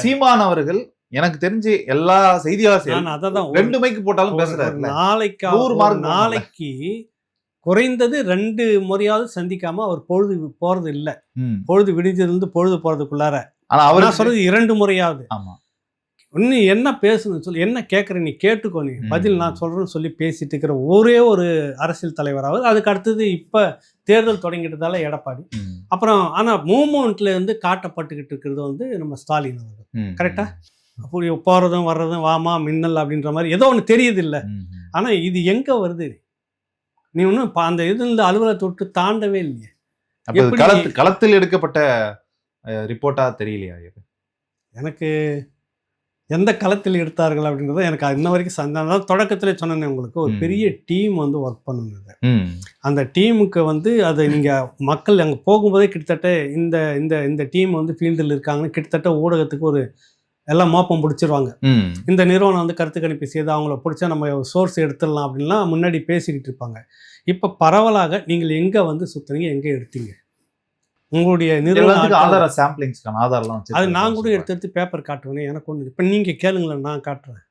S1: சீமான் அவர்கள் எனக்கு தெரிஞ்சு எல்லா செய்தியாளர்களும் அதான் 2 மைக்கு போட்டாலும் பேசுறாரு.
S2: நாளைக்கு குறைந்தது 2 முறையாவது சந்திக்காம அவர் பொழுது போறது இல்ல. பொழுது விடிஞ்சிருந்து பொழுது போறதுக்குள்ளார. ஆனா அவர் சொல்றது 2 முறையாவது.
S1: ஆமா,
S2: இன்னும் என்ன பேசணும்னு சொல்லி, என்ன கேட்குற நீ கேட்டுக்கோ, நீ பதில் நான் சொல்றேன்னு சொல்லி பேசிட்டு இருக்கிற ஒரே ஒரு அரசியல் தலைவராவது. அதுக்கு அடுத்தது இப்ப தேர்தல் தொடங்கிட்டதால எடப்பாடி. அப்புறம் ஆனா மூமெண்ட்ல இருந்து காட்டப்பட்டுக்கிட்டு இருக்கிறது வந்து நம்ம ஸ்டாலின் அவர்கள். கரெக்டா? அப்படி போறதும் வர்றதும் வாமா மின்னல் அப்படின்ற மாதிரி ஏதோ ஒன்று தெரியுது இல்லை. ஆனால் இது எங்கே வருது? நீ ஒன்றும் அந்த இது இந்த அலுவலகத்தை விட்டு தாண்டவே இல்லையே.
S1: அப்ப இது களத்தில் எடுக்கப்பட்ட ரிப்போர்ட்டா தெரியலையா இது?
S2: எனக்கு எந்த களத்தில் எடுத்தார்கள் அப்படின்றத எனக்கு இன்ன வரைக்கும் சந்தேகம். தொடக்கத்திலே சொன்னேன் உங்களுக்கு, ஒரு பெரிய டீம் வந்து ஒர்க் பண்ணுங்க. அந்த டீமுக்கு வந்து அதை நீங்கள் மக்கள் அங்கே போகும்போதே கிட்டத்தட்ட இந்த இந்த இந்த டீம் வந்து ஃபீல்டில் இருக்காங்கன்னு கிட்டத்தட்ட ஊடகத்துக்கு ஒரு எல்லாம் மோப்பம் பிடிச்சிருவாங்க. இந்த நிறுவனம் வந்து கருத்து கணிப்பு செய்து அவங்கள பிடிச்சா நம்ம சோர்ஸ் எடுத்துடலாம் அப்படின்லாம் முன்னாடி பேசிக்கிட்டு இருப்பாங்க. இப்போ பரவலாக நீங்கள் எங்கே வந்து சுற்றுறீங்க, எங்கே எடுத்தீங்க, உங்களுடைய நிறுவனத்துக்கு
S1: ஆதார சாம்பிளிங்ஸ்க்கான ஆதாரம்லாம்
S2: அது நான் கூட எடுத்து பேப்பர் காட்டுவேன். எனக்கு ஒன்று இப்போ நீங்கள் கேளுங்களேன், நான் காட்டுறேன்.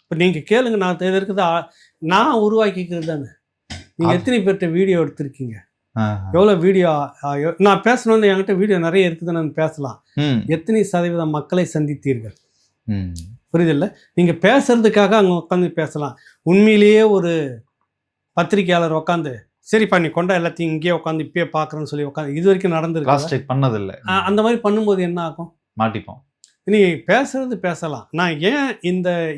S2: இப்போ நீங்கள் கேளுங்க, நான் இது இருக்குது நான் உருவாக்கிக்கிறது தானே. நீங்கள் எத்தனை பேர்கிட்ட வீடியோ எடுத்திருக்கீங்க, எவ்வளோ வீடியோ நான் பேசணும்னு என்கிட்ட வீடியோ நிறைய இருக்குது, நான் பேசலாம். எத்தனை சதவீதம் மக்களை சந்தித்தீர்கள்? புரியுதில்ல? நீங்கள் பேசுறதுக்காக அங்கே உட்காந்து பேசலாம். உண்மையிலேயே ஒரு பத்திரிகையாளர் உட்காந்து சரிப்பா நீ கொண்டா எல்லாத்தையும் இங்கேயே உட்காந்து இப்பயே பார்க்குறேன்னு சொல்லி உட்காந்து இது வரைக்கும் நடந்திருக்கு
S1: பண்ணதில்லை.
S2: அந்த மாதிரி பண்ணும்போது என்ன ஆகும்?
S1: மாட்டிப்போம்.
S2: நீ பேசுறது பேசலாம். நான் ஏன்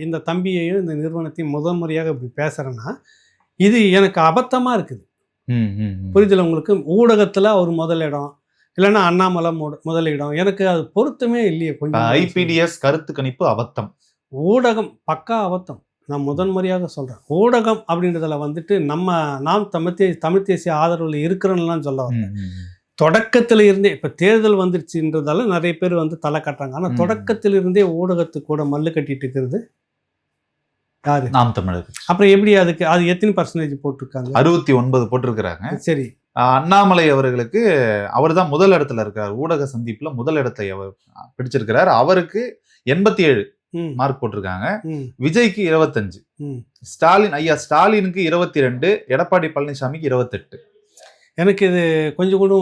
S2: இந்த தம்பியையும் இந்த நிறுவனத்தையும் முதல் முறையாக இப்படி பேசுகிறேன்னா, இது எனக்கு அபத்தமாக இருக்குது. புரிதல் உங்களுக்கு? ஊடகத்தில் ஒரு முதலிடம், இல்லைன்னா அண்ணாமலை முதலிடம், எனக்கு அது பொருத்தமே இல்லையே. கொஞ்சம்
S1: ஐபிடிஎஸ் கருத்து கணிப்பு அபத்தம்,
S2: ஊடகம் பக்கா அபத்தம். நான் முதன் முறையாக சொல்கிறேன். ஊடகம் அப்படின்றதுல வந்துட்டு நாம் தமிழ் தேசிய ஆதரவில் இருக்கிறோம்லாம் சொல்ல வரேன். தொடக்கத்தில் இருந்தே இப்போ தேர்தல் வந்துருச்சுன்றதால நிறைய பேர் வந்து தலை கட்டுறாங்க. ஆனால் தொடக்கத்தில் இருந்தே ஊடகத்துக்கு கூட மல்லு கட்டிட்டு இருக்கிறது யாரு?
S1: நாம் தமிழர்.
S2: அப்புறம் எப்படி அதுக்கு அது எத்தனை % போட்டிருக்காங்க?
S1: 69 போட்டிருக்கிறாங்க.
S2: சரி,
S1: அண்ணாமலை அவர்களுக்கு அவர் தான் முதல் இடத்துல இருக்கார். ஊடக சந்திப்புல முதல் இடத்தை அவர் பிடிச்சிருக்கிறார். அவருக்கு 87 மார்க் போட்டிருக்காங்க. விஜய்க்கு 25, ஸ்டாலினுக்கு 22, எடப்பாடி பழனிசாமிக்கு 28.
S2: எனக்கு இது கொஞ்சம் கூட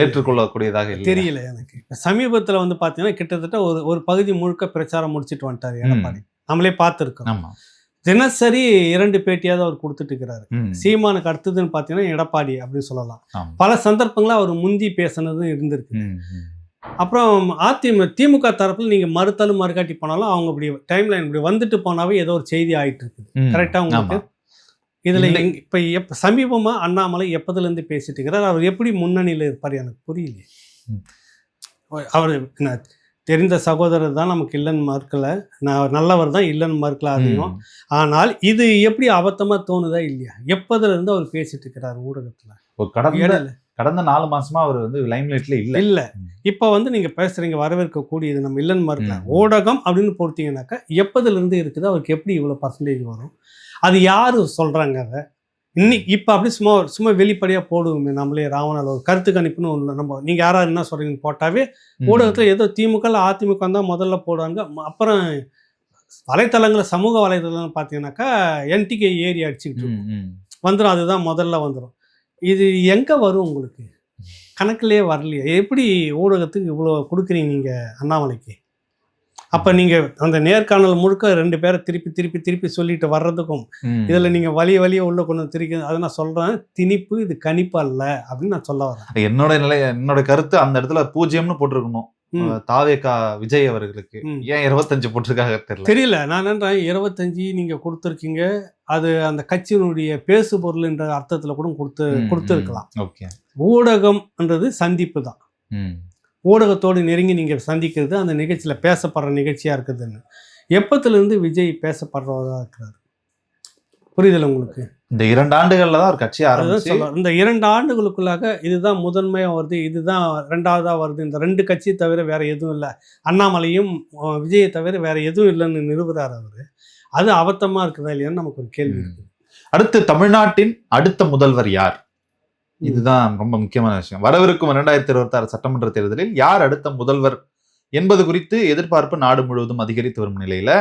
S1: ஏற்றுக்கொள்ளக்கூடியதாக
S2: தெரியல. எனக்கு சமீபத்தில் வந்து பார்த்தீங்கன்னா கிட்டத்தட்ட ஒரு பகுதி முழுக்க பிரச்சாரம் முடிச்சுட்டு வந்துட்டார் எடப்பாடி. நம்மளே பார்த்துருக்கோம். தினசரி 2 பேட்டியாவது அவர் கொடுத்துட்டு இருக்கிறாரு. சீமானுக்கு அடுத்ததுன்னு பார்த்தீங்கன்னா எடப்பாடி அப்படின்னு சொல்லலாம். பல சந்தர்ப்பங்களில் அவர் முந்தி பேசினதும் இருந்திருக்கு. அப்புறம் திமுக தரப்பில் நீங்கள் மறுத்தாலும் மறுகாட்டி போனாலும் அவங்க இப்படி டைம்லைன் இப்படி வந்துட்டு போனாவே ஏதோ ஒரு செய்தி ஆகிட்டு இருக்குது. கரெக்டாக உங்களுக்கு இதில் இப்போ சமீபமாக அண்ணாமலை எப்போதுலேருந்து பேசிட்டு இருக்கிறார். அவர் எப்படி முன்னணியில் இருப்பார் எனக்கு புரியலையே. அவர் தெரிந்த சகோதரர் தான், நமக்கு இல்லைன்னு மறுக்கலை, நான் நல்லவர் தான், இல்லைன்னு மறுக்கல அதையும். ஆனால் இது எப்படி அபத்தமாக தோணுதா இல்லையா? எப்போதுலேருந்து அவர் பேசிட்டு இருக்கிறார் ஊடகத்தில்?
S1: கடந்த 4 மாசமா அவர் வந்து லைம்லைட்ல இல்ல.
S2: இப்போ வந்து நீங்க பேசுறீங்க, வரவேற்கக்கூடியது, நம்ம இல்லைன்னு மறுக்கல. ஊடகம் அப்படின்னு பொறுத்தீங்கன்னாக்கா எப்போதுல இருந்து இருக்குது, அவருக்கு எப்படி இவ்வளோ % வரும்? அது யாரு சொல்றாங்க? அதை இன்னைக்கு இப்போ அப்படி சும்மா வெளிப்படையாக போடுவோமே நம்மளே. ராவணால் ஒரு கருத்து கணிப்புன்னு ஒன்று நம்ம நீங்கள் யாராவது என்ன சொல்கிறீங்கன்னு போட்டாவே ஊடகத்தில் ஏதோ திமுக அதிமுக தான் முதல்ல போடுவாங்க. அப்புறம் வலைத்தளங்களில் சமூக வலைத்தளம் பார்த்தீங்கன்னாக்கா என்டிகே ஏறி அடிச்சுக்கிட்டு வந்துடும். அதுதான் முதல்ல வந்துடும். இது எங்கே வரும் உங்களுக்கு? கணக்கிலே வரலையே. எப்படி ஊடகத்துக்கு இவ்வளோ கொடுக்குறீங்க நீங்கள் அண்ணாமலைக்கு? அப்போ நீங்கள் அந்த நேர்காணல் முழுக்க 2 பேரை திருப்பி சொல்லிட்டு வர்றதுக்கும் இதில் நீங்கள் வழிய உள்ள கொண்டு திரிக்க, அதை நான் சொல்கிறேன், திணிப்பு, இது கணிப்பு அல்ல அப்படின்னு நான் சொல்ல வரேன்.
S1: என்னோட கருத்து அந்த இடத்துல 0ன்னு போட்டிருக்கணும். தாவேகா விஜய் அவர்களுக்கு ஏன் 25 போட்டிருக்காங்க
S2: தெரியல. நான் நினைக்கிறேன் 25 நீங்கள் கொடுத்துருக்கீங்க. அது அந்த கட்சியினுடைய பேசு பொருள் என்ற அர்த்தத்தில் கூட கொடுத்துருக்கலாம். ஊடகம்ன்றது சந்திப்பு தான். ஊடகத்தோடு நெருங்கி நீங்கள் சந்திக்கிறது அந்த நிகழ்ச்சியில் பேசப்படுற நிகழ்ச்சியாக இருக்குதுன்னு எப்போத்துலேருந்து விஜய் பேசப்படுறவராக இருக்கிறார்? புரியுதில்ல உங்களுக்கு?
S1: இந்த 2 ஆண்டுகளில் தான் ஒரு கட்சி ஆரம்பிச்சு,
S2: இந்த 2 ஆண்டுகளுக்குள்ளாக இதுதான் முதன்மையாக வருது, இதுதான் 2வதாக வருது, இந்த 2 கட்சியை தவிர வேற எதுவும் இல்லை, அண்ணாமலையும் விஜயை தவிர வேற எதுவும் இல்லைன்னு நிறுவுறார் அவர். அது அபத்தமாக இருக்குதா இல்லையான்னு நமக்கு ஒரு கேள்வி இருக்கு.
S1: அடுத்து தமிழ்நாட்டின் அடுத்த முதல்வர் யார்? இதுதான் ரொம்ப முக்கியமான விஷயம். வரவிருக்கும் 2026 சட்டமன்ற தேர்தலில் யார் அடுத்த முதல்வர் என்பது குறித்து எதிர்பார்ப்பு நாடு முழுவதும் அதிகரித்து வரும் நிலையில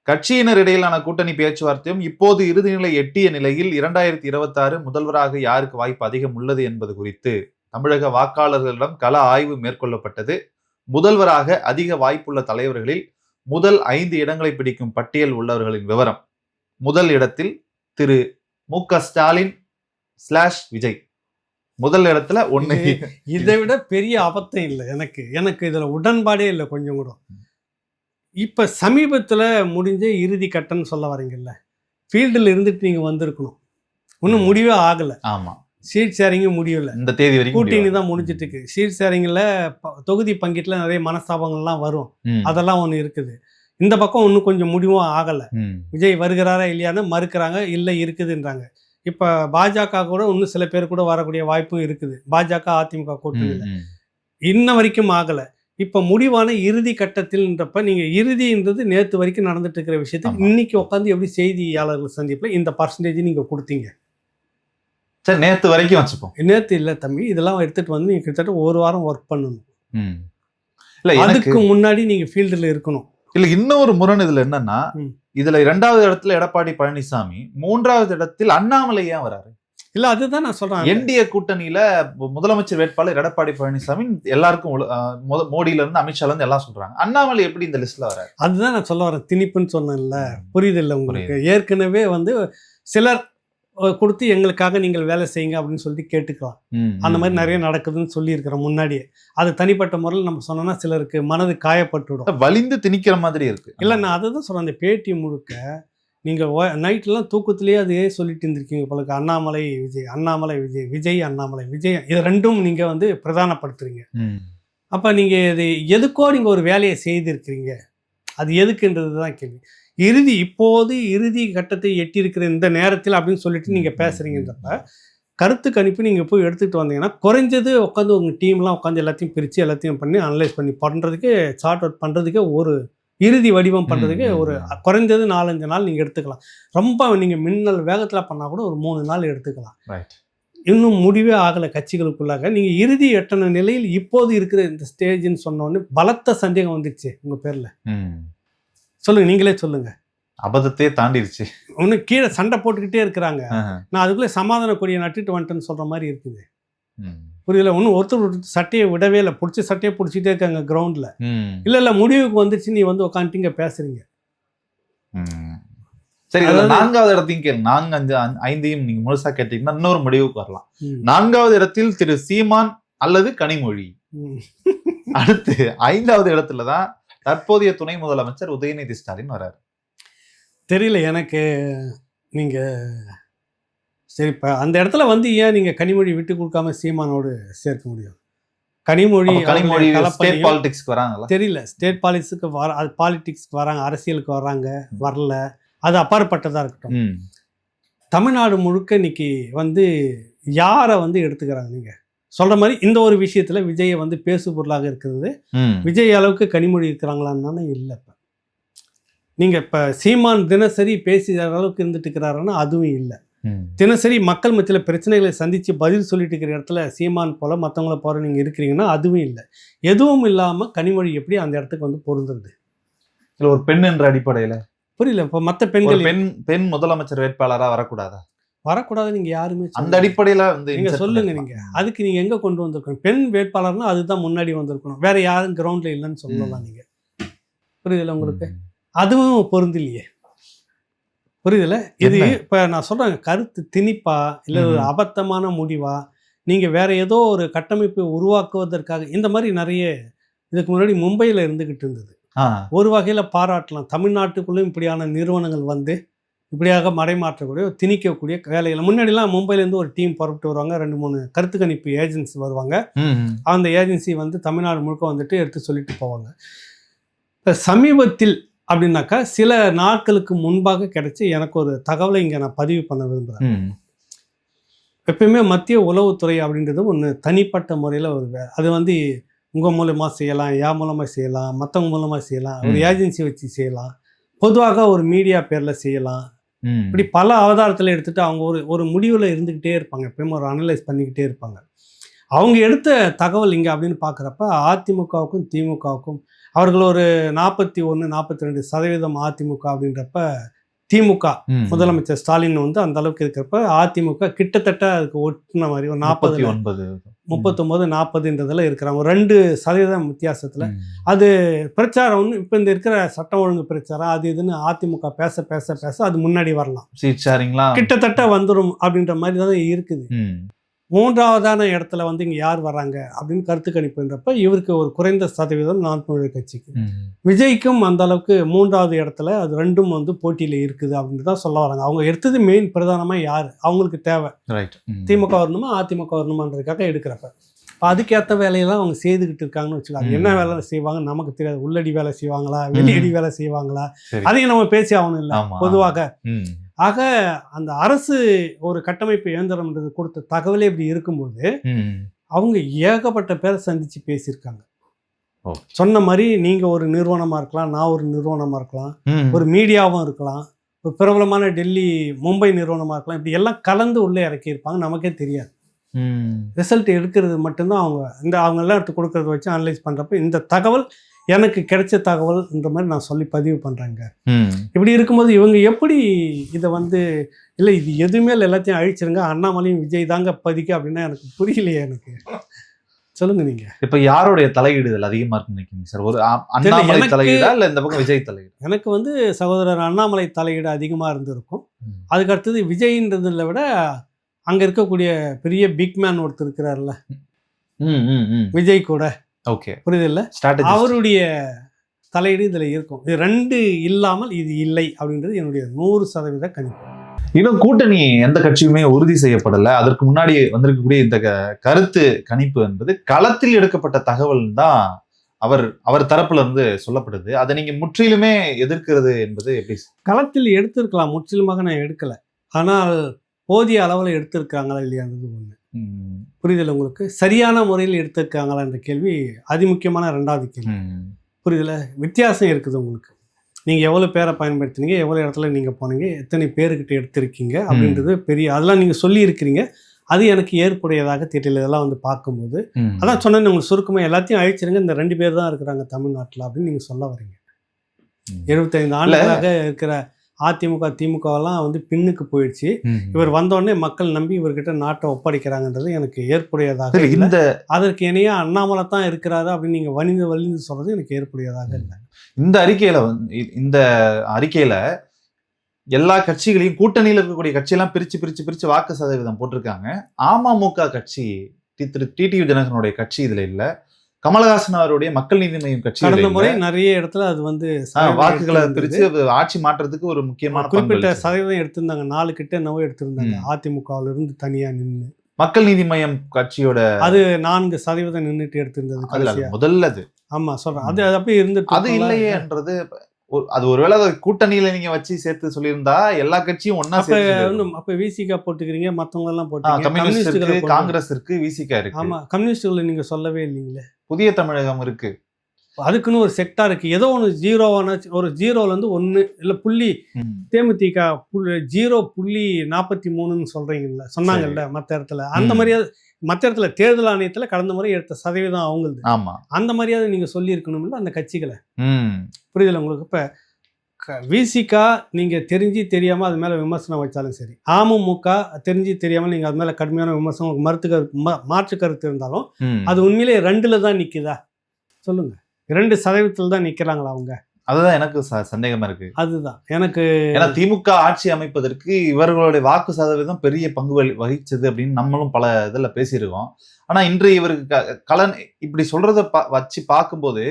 S1: கட்சியினர் இடையிலான கூட்டணி பேச்சுவார்த்தையும் இப்போது இறுதி நிலை எட்டிய நிலையில் 2026 முதல்வராக யாருக்கு வாய்ப்பு அதிகம் உள்ளது என்பது குறித்து தமிழக வாக்காளர்களிடம் கள ஆய்வு மேற்கொள்ளப்பட்டது. முதல்வராக அதிக வாய்ப்புள்ள தலைவர்களில் முதல் 5 இடங்களை பிடிக்கும் பட்டியல் உள்ளவர்களின் விவரம். முதல் இடத்தில் திரு மு.க. ஸ்டாலின் / விஜய். முதல் இடத்துல 1.
S2: இதை விட பெரிய அபத்தம் இல்லை எனக்கு இதுல உடன்பாடே இல்லை கொஞ்சம் கூட. இப்ப சமீபத்துல முடிஞ்ச இறுதி கட்டம்னு சொல்ல வரீங்கல்ல, ஃபீல்டில் இருந்துட்டு நீங்க வந்திருக்கணும், இன்னும் முடிவே ஆகலை.
S1: ஆமா,
S2: சீட் ஷேரிங்கும் முடியல,
S1: இந்த தேதி வரைக்கும்
S2: கூட்டணி தான் முடிஞ்சிட்டு இருக்கு. சீட் ஷேரிங்கில் தொகுதி பங்கீட்டுல நிறைய மனஸ்தாபங்கள்லாம் வரும், அதெல்லாம் ஒன்று இருக்குது. இந்த பக்கம் இன்னும் கொஞ்சம் முடிவும் ஆகலை. விஜய் வருகிறாரா இல்லையான்னு மறுக்கிறாங்க, இல்லை இருக்குதுன்றாங்க. இப்போ பாஜக கூட இன்னும் சில பேர் கூட வரக்கூடிய வாய்ப்பும் இருக்குது. பாஜக அதிமுக கூட்டணியில் இன்ன வரைக்கும் ஆகலை. இப்போ முடிவான இறுதி கட்டத்தில்ன்றப்ப நீங்கள் இறுதின்றது நேற்று வரைக்கும் நடந்துட்டு இருக்கிற விஷயத்துக்கு இன்னைக்கு உட்காந்து எப்படி செய்தியாளர்கள் சந்திப்பில் இந்த பர்சன்டேஜ் நீங்கள் கொடுத்தீங்க?
S1: சரி, நேற்று வரைக்கும் வச்சுப்போம்.
S2: நேற்று இல்லை தம்பி, இதெல்லாம் எடுத்துகிட்டு வந்து நீங்கள் கிட்டத்தட்ட ஒரு வாரம் ஒர்க் பண்ணணும்.
S1: இல்லை,
S2: அதுக்கு முன்னாடி நீங்கள் ஃபீல்டில் இருக்கணும்.
S1: இல்லை, இன்னொரு முரண் இதில் என்னன்னா, இதுல 2வது இடத்துல எடப்பாடி பழனிசாமி, 3வது இடத்தில் அண்ணாமலை ஏன் வராரு?
S2: இல்ல, அதுதான் நான் சொல்றேன்.
S1: என்டிஏ கூட்டணியில முதலமைச்சர் வேட்பாளர் எடப்பாடி பழனிசாமி எல்லாருக்கும் மோடியில இருந்து அமித்ஷால இருந்து எல்லாம் சொல்றாங்க. அண்ணாமலை எப்படி இந்த லிஸ்ட்ல வராரு?
S2: அதுதான் நான் சொல்ல வரேன். திணிப்புன்னு சொன்னேன்ல, புரியுது இல்லை உங்களுக்கு? ஏற்கனவே வந்து சிலர் கொடுத்து எங்களுக்காக நீங்கள் வேலை செய்யுங்க அப்படின்னு சொல்லி கேட்டுக்கலாம். அந்த மாதிரி நிறைய நடக்குதுன்னு சொல்லி இருக்கிறோம் முன்னாடியே. அது தனிப்பட்ட முறையில் நம்ம சொன்னோம்னா சிலருக்கு மனது காயப்பட்டுவிடும்,
S1: வலிந்து திணிக்கிற மாதிரி இருக்கு.
S2: இல்லை, நான் அதை தான் சொல்றேன். அந்த பேட்டி முழுக்க நீங்கள் நைட்லாம் தூக்கத்திலேயே அதையே சொல்லிட்டு இருந்திருக்கீங்க போலக்கு. அண்ணாமலை விஜய், அண்ணாமலை விஜய், விஜய் அண்ணாமலை விஜய், இது ரெண்டும் நீங்கள் வந்து பிரதானப்படுத்துறீங்க. அப்போ நீங்கள் இது எதுக்கோ நீங்கள் ஒரு வேலையை செய்திருக்கிறீங்க, அது எதுக்குன்றது தான் கேள்வி. இப்போது இறுதி கட்டத்தை எட்டியிருக்கிற இந்த நேரத்தில் அப்படின்னு சொல்லிட்டு நீங்கள் பேசுகிறீங்கன்றப்ப கருத்து கணிப்பு நீங்கள் போய் எடுத்துகிட்டு வந்தீங்கன்னா குறைஞ்சது உட்காந்து உங்கள் டீம்லாம் உட்காந்து எல்லாத்தையும் பிரித்து எல்லாத்தையும் பண்ணி அனலைஸ் பண்ணி பண்ணுறதுக்கு, சார்ட் அவுட் பண்ணுறதுக்கு, ஒரு இறுதி வடிவம் பண்ணுறதுக்கு ஒரு குறைஞ்சது 4-5 நாள் நீங்கள் எடுத்துக்கலாம். ரொம்ப நீங்கள் மின்னல் வேகத்தில் பண்ணால் கூட ஒரு 3 நாள் எடுத்துக்கலாம். இன்னும் முடிவே ஆகலை கட்சிகளுக்குள்ளாக. நீங்கள் இறுதி எட்டன நிலையில் இப்போது இருக்கிற இந்த ஸ்டேஜ்னு சொன்னோடனே பலத்த சந்தேகம் வந்துடுச்சு உங்கள் பேரில். சொல்லுங்க, நீங்களே சொல்லுங்க.
S1: அபத்தத்தையே தாண்டிடுச்சு.
S2: ஒன்றும் கீழே சண்டை போட்டுக்கிட்டே இருக்கிறாங்க. நான் அதுக்குள்ளே சமாதான கொடியை நட்டுட்டு வந்துட்டேன்னு சொல்கிற மாதிரி இருக்குது. புரியல? ஒன்றும் ஒருத்தர் சட்டையை விடவே இல்லை, பிடிச்ச சட்டையை பிடிச்சிட்டே இருக்காங்க கிரவுண்டில். இல்லை முடிவுக்கு வந்துச்சு, நீ வந்து உட்காந்துட்டீங்க பேசுறீங்க.
S1: சரி, 4வது இடத்தையும் கேளு. 4, 5, 5ஐயும் நீங்க முழுசா கேட்டீங்கன்னா இன்னொரு முடிவுக்கு வரலாம். 4வது இடத்தில் திரு சீமான் அல்லது கனிமொழி. அடுத்து 5வது இடத்துலதான் தற்போதைய துணை முதலமைச்சர் உதயநிதி ஸ்டாலின் வராரு.
S2: தெரியல எனக்கு. நீங்க சரி, இப்போ அந்த இடத்துல வந்து ஏன் நீங்க கனிமொழி விட்டு கொடுக்காம சீமானோடு சேர்க்க முடியும்? கனிமொழி
S1: ஸ்டேட் பாலிடிக்ஸ்க்கு வராங்களா?
S2: தெரியல. ஸ்டேட் பாலிடிக்ஸ்க்கு அது பாலிடிக்ஸ்க்கு வராங்க, அரசியலுக்கு வராங்க, வரல, அது அப்பாற்பட்டதாக இருக்கட்டும். தமிழ்நாடு முழுக்க இன்னைக்கு வந்து யாரை வந்து எடுத்துக்கிறாங்க? நீங்கள் சொல்கிற மாதிரி இந்த ஒரு விஷயத்தில் விஜயை வந்து பேசு பொருளாக இருக்கிறது. விஜய் அளவுக்கு கனிமொழி இருக்கிறாங்களான்னு இல்லை. இப்போ நீங்கள் இப்போ சீமான் தினசரி பேசுகிற அளவுக்கு இருந்துட்டு இருக்கிறாருன்னா அதுவும் இல்லை. தினசரி மக்கள் மத்தியில் பிரச்சனைகளை சந்தித்து பதில் சொல்லிட்டு இருக்கிற இடத்துல சீமான் போல மற்றவங்கள போகிற நீங்கள் இருக்கிறீங்கன்னா அதுவும் இல்லை. எதுவும் இல்லாமல் கனிமொழி எப்படி அந்த இடத்துக்கு வந்து பொருந்துறது?
S1: இல்லை, ஒரு பெண் என்ற அடிப்படையில்
S2: புரியல. இப்போ மற்ற பெண்கள்
S1: பெண் முதலமைச்சர் வேட்பாளராக வரக்கூடாதா?
S2: வரக்கூடாது. நீங்கள் யாருமே
S1: அந்த அடிப்படையில் வந்து
S2: நீங்கள் சொல்லுங்கள். நீங்கள் அதுக்கு நீங்கள் எங்கே கொண்டு வந்திருக்கணும்? பெண் வேட்பாளர்னா அதுதான் முன்னாடி வந்திருக்கணும், வேற யாரும் கிரவுண்டில் இல்லைன்னு சொல்லலாம். நீங்கள் புரியுதில்ல உங்களுக்கு? அதுவும் பொருந்தில்லையே. புரியுதில்ல? இது இப்போ நான் சொல்கிறேன், கருத்து திணிப்பா இல்லை ஒரு அபத்தமான முடிவா, நீங்கள் வேற ஏதோ ஒரு கட்டமைப்பை உருவாக்குவதற்காக இந்த மாதிரி நிறைய இதுக்கு முன்னாடி மும்பையில் இருந்துக்கிட்டு இருந்தது. ஒரு வகையில் பாராட்டலாம். தமிழ்நாட்டுக்குள்ளேயும் இப்படியான நிறுவனங்கள் வந்து இப்படியாக மடைமாற்றக்கூடிய திணிக்கக்கூடிய வேலைகளை முன்னாடிலாம் மும்பையிலேருந்து ஒரு டீம் புறப்பட்டு வருவாங்க, 2-3 கருத்து கணிப்பு ஏஜென்சி வருவாங்க. அந்த ஏஜென்சி வந்து தமிழ்நாடு முழுக்க வந்துட்டு எடுத்து சொல்லிட்டு போவாங்க. இப்போ சமீபத்தில் அப்படின்னாக்கா சில நாட்களுக்கு முன்பாக கிடைச்சி எனக்கு ஒரு தகவலை இங்கே நான் பதிவு பண்ண விரும்புகிறேன். எப்பயுமே மத்திய உளவுத்துறை அப்படின்றது ஒன்று தனிப்பட்ட முறையில் ஒரு அது வந்து உங்கள் மூலமாக செய்யலாம், என் மூலமாக செய்யலாம், மற்றவங்க மூலமாக செய்யலாம், ஒரு ஏஜென்சி வச்சு செய்யலாம், பொதுவாக ஒரு மீடியா பேரில் செய்யலாம். இப்படி பல அவதாரத்தில் எடுத்துகிட்டு அவங்க ஒரு முடிவில் இருந்துக்கிட்டே இருப்பாங்க. எப்பயுமே ஒரு அனலைஸ் பண்ணிக்கிட்டே இருப்பாங்க. அவங்க எடுத்த தகவல் இங்கே அப்படின்னு பார்க்குறப்ப அதிமுகவுக்கும் திமுகவுக்கும் அவர்கள் ஒரு 41-42% அதிமுக அப்படின்றப்ப திமுக முதலமைச்சர் ஸ்டாலின் வந்து அந்த அளவுக்கு இருக்கிறப்ப அதிமுக கிட்டத்தட்ட அதுக்கு ஒட்டின மாதிரி ஒரு 39-40ன்றதுல இருக்கிறாங்க. ஒரு 2% வித்தியாசத்தில். அது பிரச்சாரம் ஒன்று இப்போ இந்த இருக்கிற சட்டம் ஒழுங்கு பிரச்சாரம் அது இதுன்னு அதிமுக பேச பேச பேச அது முன்னாடி வரலாம், கிட்டத்தட்ட வந்துடும் அப்படின்ற மாதிரி தான் இருக்குது. மூன்றாவதான இடத்துல வந்து இங்கே யார் வராங்க அப்படின்னு கருத்து கணிப்புன்றப்ப இவருக்கு ஒரு குறைந்த சதவீதம் நாம் தமிழர் கட்சிக்கு. விஜய்க்கும் அந்த அளவுக்கு மூன்றாவது இடத்துல அது ரெண்டும் வந்து போட்டியில் இருக்குது அப்படின்னு தான் சொல்ல வராங்க. அவங்க எடுத்தது மெயின் பிரதானமாக யார் அவங்களுக்கு தேவை, திமுக வரணுமா அதிமுக வரணுமான்றதுக்காக எடுக்கிறப்ப அதுக்கேற்ற வேலையெல்லாம் அவங்க செய்துக்கிட்டு இருக்காங்கன்னு வச்சுக்காங்க. என்ன வேலை செய்வாங்க நமக்கு தெரியாது. உள்ளடி வேலை செய்வாங்களா, வெளியடி வேலை செய்வாங்களா, அதையும் நம்ம பேசி ஆகணும் இல்லை பொதுவாக. ஆக அந்த அரசு ஒரு கட்டமைப்பு இயந்திரம்ன்றது கொடுத்த தகவலே இப்படி இருக்கும்போது அவங்க ஏகப்பட்ட பேரை சந்திச்சு பேசியிருக்காங்க. சொன்ன மாதிரி நீங்க ஒரு நிறுவனமா இருக்கலாம், நான் ஒரு நிறுவனமா இருக்கலாம், ஒரு மீடியாவும் இருக்கலாம், ஒரு பிரபலமான டெல்லி மும்பை நிறுவனமா இருக்கலாம், இப்படி எல்லாம் கலந்து உள்ளே இறக்கியிருப்பாங்க. நமக்கே தெரியாது. ரிசல்ட் எடுக்கிறது மட்டும்தான் அவங்க எல்லாம் எடுத்து கொடுக்கறத வச்சு அனலைஸ் பண்றப்ப இந்த தகவல் எனக்கு கிடைச்ச தகவல்ன்ற மாதிரி நான் சொல்லி பதிவு பண்றேங்க. இப்படி இருக்கும்போது இவங்க எப்படி இதை வந்து இல்லை இது எதுவுமே இல்லை எல்லாத்தையும் அழிச்சிருங்க, அண்ணாமலையும் விஜய் தாங்க பதிக்க அப்படின்னா எனக்கு புரியலையே. எனக்கு சொல்லுங்க நீங்க. இப்ப யாருடைய தலையீடுதல் அதிகமா இருக்குன்னு நினைக்கிறீங்க சார்? ஒரு அண்ணாமலை தலையீடா இல்ல இந்த பக்கம் விஜய் தலையீடு? எனக்கு வந்து சகோதரர் அண்ணாமலை தலையீடு அதிகமா இருந்திருக்கும். அதுக்கு அடுத்தது விஜய்ன்றதுல விட அங்க இருக்கக்கூடிய பெரிய பிக் மேன் ஒருத்தர் இருக்கிறார்ல விஜய் கூட, ஓகே புரியுதில்ல, அவருடைய தலையீடு இதுல இருக்கும். இது ரெண்டு இல்லாமல் இது இல்லை அப்படின்றது என்னுடைய 100% கணிப்பு.
S1: இன்னும் கூட்டணி எந்த கட்சியுமே உறுதி செய்யப்படலை. அதற்கு முன்னாடி வந்திருக்கக்கூடிய இந்த கருத்து கணிப்பு என்பது களத்தில் எடுக்கப்பட்ட தகவல் தான் அவர் தரப்புல இருந்து சொல்லப்படுது. அதை நீங்க முற்றிலுமே எதிர்க்கிறது என்பது எப்படி? களத்தில்
S2: எடுத்திருக்கலாம், முற்றிலுமாக நான் எடுக்கல. ஆனால் போதிய அளவில் எடுத்திருக்காங்களா இல்லையான்றது ஒன்று. புரிதல் உங்களுக்கு? சரியான முறையில் எடுத்திருக்காங்களா என்ற கேள்வி அதிமுக்கியமான 2வது கேள்வி. புரிதல? வித்தியாசம் இருக்குது உங்களுக்கு. நீங்கள் எவ்வளோ பேரை பயன்படுத்தினீங்க, எவ்வளோ இடத்துல நீங்கள் போனீங்க, எத்தனை பேருக்கிட்ட எடுத்திருக்கீங்க அப்படின்றது பெரிய, அதெல்லாம் நீங்கள் சொல்லி இருக்கிறீங்க. அது எனக்கு ஏற்புடையதாக தெரியல. இதெல்லாம் வந்து பார்க்கும்போது அதான் சொன்னேன் உங்களுக்கு சுருக்கமாக எல்லாத்தையும் அழிச்சிருங்க, இந்த 2 பேர் தான் இருக்கிறாங்க தமிழ்நாட்டில் அப்படின்னு நீங்கள் சொல்ல வரீங்க. 75 ஆண்டுகளாக இருக்கிற அதிமுக திமுகவெல்லாம் வந்து பின்னுக்கு போயிடுச்சு. இவர் வந்தோடனே மக்கள் நம்பி இவர்கிட்ட நாட்டை ஒப்படைக்கிறாங்கன்றது எனக்கு ஏற்புடையதாக இல்லை. அதற்கு இணையா அண்ணாமலை தான் இருக்கிறாரு அப்படின்னு நீங்க வலிந்து சொல்றது எனக்கு ஏற்புடையதாக இல்லை.
S1: இந்த அறிக்கையில எல்லா கட்சிகளையும் கூட்டணியில் இருக்கக்கூடிய கட்சியெல்லாம் பிரிச்சு வாக்கு சதவீதம் போட்டிருக்காங்க. அமமுக கட்சி திரு டிடிவி தினகரனுடைய கட்சி இதுல இல்ல, கமலஹாசன் அவருடைய மக்கள் நீதி மய்யம் கட்சி
S2: கடந்த முறை நிறைய இடத்துல அது வந்து
S1: வாக்குகளை பிரிச்சு ஆட்சி மாற்றத்துக்கு ஒரு முக்கியமான
S2: குறிப்பிட்ட சதவீதம் எடுத்திருந்தாங்க. 4 கிட்ட என்னவோ எடுத்திருந்தாங்க அதிமுகவில் இருந்து தனியா நின்று.
S1: மக்கள் நீதி மய்யம் கட்சியோட
S2: அது 4% நின்றுட்டு எடுத்திருந்தது
S1: முதல்ல. அது
S2: ஆமா சொல்றேன், அது அப்படியே இருந்துட்டு
S1: அது இல்லையேன்றது. அது ஒருவேளை கூட்டணியில நீங்க வச்சு சேர்த்து சொல்லியிருந்தா எல்லா கட்சியும் ஒன்னா சேர்த்து.
S2: அப்ப விசிகா போட்டுக்கிறீங்க, மத்தவங்க எல்லாம் போட்டு
S1: காங்கிரஸ் இருக்கு, விசிகா இருக்கு.
S2: ஆமா, கம்யூனிஸ்டுகளை நீங்க சொல்லவே இல்லைங்களே.
S1: புதிய தமிழகம் இருக்கு,
S2: அதுக்குன்னு ஒரு செக்டார் இருக்கு. ஏதோ ஒன்று 0 ஒரு 0ல இருந்து 1 இல்ல புள்ளி தேமுதிக 0.43 சொல்றீங்கல்ல, சொன்னாங்கல்ல மற்ற இடத்துல. அந்த மாதிரியாவது மற்ற இடத்துல தேர்தல் ஆணையத்துல கடந்த முறை எடுத்த சதவீதம் அவங்களது.
S1: ஆமா,
S2: அந்த மாதிரியாவது நீங்க சொல்லி இருக்கணும்ல அந்த கட்சிகளை. புரியுதுல உங்களுக்கு? இப்ப விசிகா நீங்க தெரிஞ்சு தெரியாம அது மேல விமர்சனம் வச்சாலும் சரி, அமமுக தெரிஞ்சு தெரியாமல் நீங்க அது மேல கடுமையான விமர்சனம் மாற்று கருத்து இருந்தாலும் அது உண்மையிலே 2ல தான் நிக்குதா சொல்லுங்க? 2% தான் நிக்கிறாங்களா அவங்க?
S1: அதுதான் எனக்கு சந்தேகமா இருக்கு.
S2: அதுதான் எனக்கு,
S1: ஏன்னா திமுக ஆட்சி அமைப்பதற்கு இவர்களுடைய வாக்கு சதவீதம் பெரிய பங்கு வகிச்சது அப்படின்னு நம்மளும் பல இதுல பேசியிருக்கோம். ஆனா இன்று இவருக்கு கலன் இப்படி சொல்றத வச்சு பார்க்கும்போது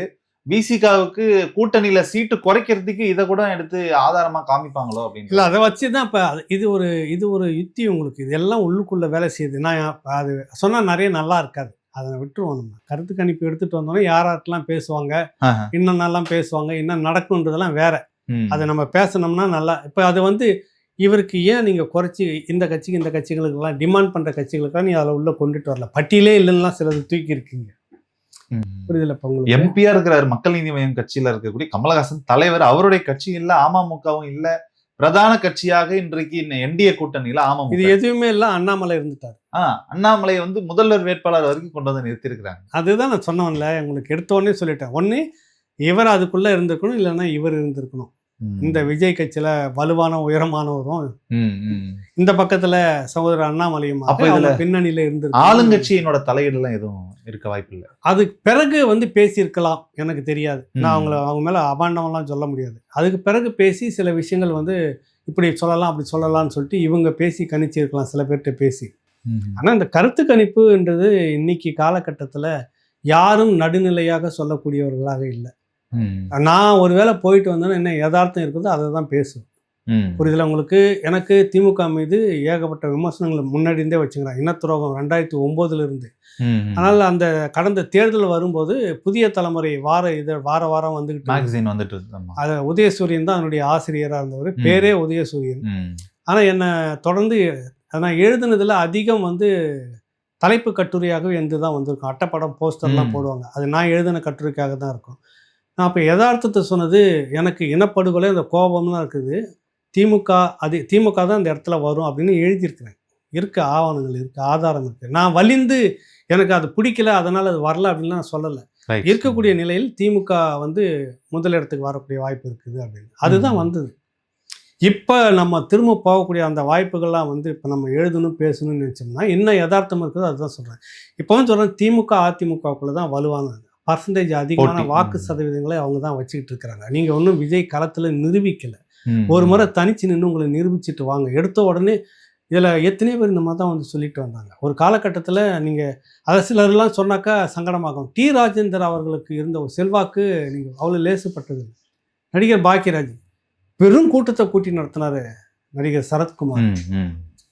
S1: விசிகாவுக்கு கூட்டணியில சீட்டு குறைக்கிறதுக்கு இதை கூட எடுத்து ஆதாரமா காமிப்பாங்களோ அப்படின்னு.
S2: இல்ல, அதை வச்சுதான் இப்ப இது ஒரு யுக்தி உங்களுக்கு. இதெல்லாம் உள்ளுக்குள்ள வேலை செய்யுது. நான் அது சொன்னா நிறைய நல்லா இருக்காது, அதை விட்டுருவோம். நம்ம கருத்து கணிப்பு எடுத்துட்டு வந்தோம்னா யாரெல்லாம் பேசுவாங்க, இன்னும் நல்லா பேசுவாங்க, இன்னும் நடக்கும்ன்றதெல்லாம் வேற. அதை நம்ம பேசணும்னா நல்லா. இப்ப அது வந்து இவருக்கு ஏன் நீங்க குறைச்சி இந்த கட்சிக்கு இந்த கட்சிகளுக்கெல்லாம் டிமாண்ட் பண்ற கட்சிகளுக்கெல்லாம் நீ அதில் உள்ள கொண்டுட்டு வரல? பட்டியலே இல்லைன்னா சிலது தூக்கி இருக்கீங்க. புரியுதுல?
S1: எம்பியா இருக்கிறார் மக்கள் நீதி மய்யம் கட்சியில இருக்கக்கூடிய கமலஹாசன் தலைவர், அவருடைய கட்சி இல்ல, அமமுகவும் இல்ல, பிரதான கட்சியாக இன்றைக்கு என்டிஏ கூட்டணியில அமமுக
S2: இது எதுவுமே இல்ல. அண்ணாமலை இருந்துட்டார்.
S1: அண்ணாமலை வந்து முதல்வர் வேட்பாளர் வரைக்கும் கொண்டு வந்து நிறுத்தி இருக்கிறாங்க.
S2: அதுதான் நான் சொன்னேன்ல உங்களுக்கு, எடுத்தோடனே சொல்லிட்டேன். ஒண்ணு இவர் அதுக்குள்ள இருந்திருக்கணும், இல்லைன்னா இவர் இருந்திருக்கணும். இந்த விஜய் கட்சியில வலுவான உயரமானவரும் இந்த பக்கத்துல சகோதரர் அண்ணாமலையும் பின்னணியில இருந்து
S1: ஆளுங்கட்சியினோட தலையீடுலாம் எதுவும் இருக்க வாய்ப்பு இல்லை.
S2: அதுக்கு பிறகு வந்து பேசியிருக்கலாம், எனக்கு தெரியாது. நான் அவங்க மேல அபாண்டமெல்லாம் சொல்ல முடியாது. அதுக்கு பிறகு பேசி சில விஷயங்கள் வந்து இப்படி சொல்லலாம் அப்படி சொல்லலாம்னு சொல்லிட்டு இவங்க பேசி கணிச்சிருக்கலாம், சில பேர்கிட்ட பேசி. ஆனா இந்த கருத்து கணிப்புன்றது இன்னைக்கு காலகட்டத்துல யாரும் நடுநிலையாக சொல்லக்கூடியவர்களாக இல்லை. நான் ஒருவேளை போயிட்டு வந்தேன்னா என்ன யதார்த்தம் இருக்குதோ அதை தான் பேசுவேன். புரியுதுல உங்களுக்கு? எனக்கு திமுக மீது ஏகப்பட்ட விமர்சனங்களை முன்னாடி இருந்தே வச்சுக்கிறேன். இனத்துரோகம் 2009 இருந்து. ஆனால் அந்த கடந்த தேர்தல் வரும்போது புதிய தலைமுறை வார வாரம் வந்துகிட்டு அது உதயசூரியன் தான் அதனுடைய ஆசிரியராக இருந்தவர். பேரே உதயசூரியன். ஆனால் என்னை தொடர்ந்து நான் எழுதுனதுல அதிகம் தலைப்பு கட்டுரையாகவே தான் வந்திருக்கும். அட்டைப்படம் போஸ்டர்லாம் போடுவாங்க. அது நான் எழுதின கட்டுரைக்காக தான் இருக்கும். நான் இப்போ யதார்த்தத்தை சொன்னது, எனக்கு இனப்படுகொலை அந்த கோபம்லாம் இருக்குது. திமுக தான் அந்த இடத்துல வரும் அப்படின்னு எழுதியிருக்கிறேன். இருக்குது, ஆவணங்கள் இருக்குது, ஆதாரம் இருக்குது. நான் வலிந்து எனக்கு அது பிடிக்கல அதனால் அது வரல அப்படின்லாம் நான் சொல்லலை. இருக்கக்கூடிய நிலையில் திமுக முதலிடத்துக்கு வரக்கூடிய வாய்ப்பு இருக்குது அப்படின்னு அதுதான் வந்தது. இப்போ நம்ம திரும்ப போகக்கூடிய அந்த வாய்ப்புகள்லாம் இப்போ நம்ம எழுதணும் பேசணும்னு நினச்சோம்னா என்ன யதார்த்தம் இருக்குதோ அதுதான் சொல்கிறேன். இப்போ சொல்கிறேன், திமுக அதிமுகக்குள்ளே தான் வலுவான பர்சன்டேஜ் அதிகமான வாக்கு சதவீதங்களை அவங்க தான் வச்சுக்கிட்டு இருக்கிறாங்க. நீங்கள் ஒன்றும் விஜய் களத்தில் நிரூபிக்கலை. ஒரு முறை தனிச்சு நின்று உங்களை நிரூபிச்சுட்டு வாங்க. எடுத்த உடனே இதில் எத்தனையோ பேர் இந்த மாதிரி தான் சொல்லிட்டு வந்தாங்க. ஒரு காலகட்டத்தில் நீங்கள் அதை சிலர்லாம் சொன்னாக்கா சங்கடமாகும். டி ராஜேந்தர் அவர்களுக்கு இருந்த ஒரு செல்வாக்கு நீங்கள் அவ்வளோ லேசுப்பட்டது. நடிகர் பாக்கியராஜ் பெரும் கூட்டத்தை கூட்டி நடத்தினார். நடிகர் சரத்குமார்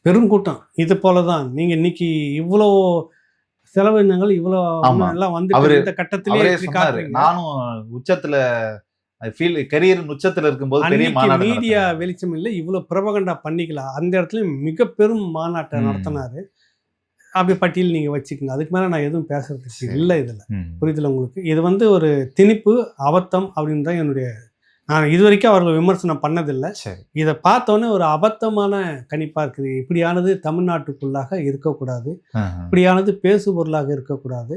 S2: பெருங்கூட்டம். இது போல தான் நீங்கள் இன்னைக்கு இவ்வளோ செலவினங்கள் இவ்வளோ எல்லாம் இந்த கட்டத்திலே
S1: நானும் உச்சத்துல கரியர் உச்சத்துல இருக்கும்போது
S2: மீடியா வெளிச்சம் இல்லை, இவ்வளோ பிரபகண்டா பண்ணிக்கலாம். அந்த இடத்துல மிக பெரும் மாநாட்டை நடத்தினாரு. அப்படி பட்டியல் நீங்கள் வச்சுக்கோங்க. அதுக்கு மேலே நான் எதுவும் பேசுறதுக்கு இல்லை. இதில் புரியுதுல உங்களுக்கு? இது ஒரு திணிப்பு, அபத்தம் அப்படின்னு தான் என்னுடைய. நான் இது வரைக்கும் அவர்கள் விமர்சனம் பண்ணதில்லை. இதை பார்த்தோன்னே ஒரு அபத்தமான கணிப்பாக இருக்குது. இப்படியானது தமிழ்நாட்டுக்குள்ளாக இருக்கக்கூடாது, இப்படியானது பேசு பொருளாக இருக்கக்கூடாது.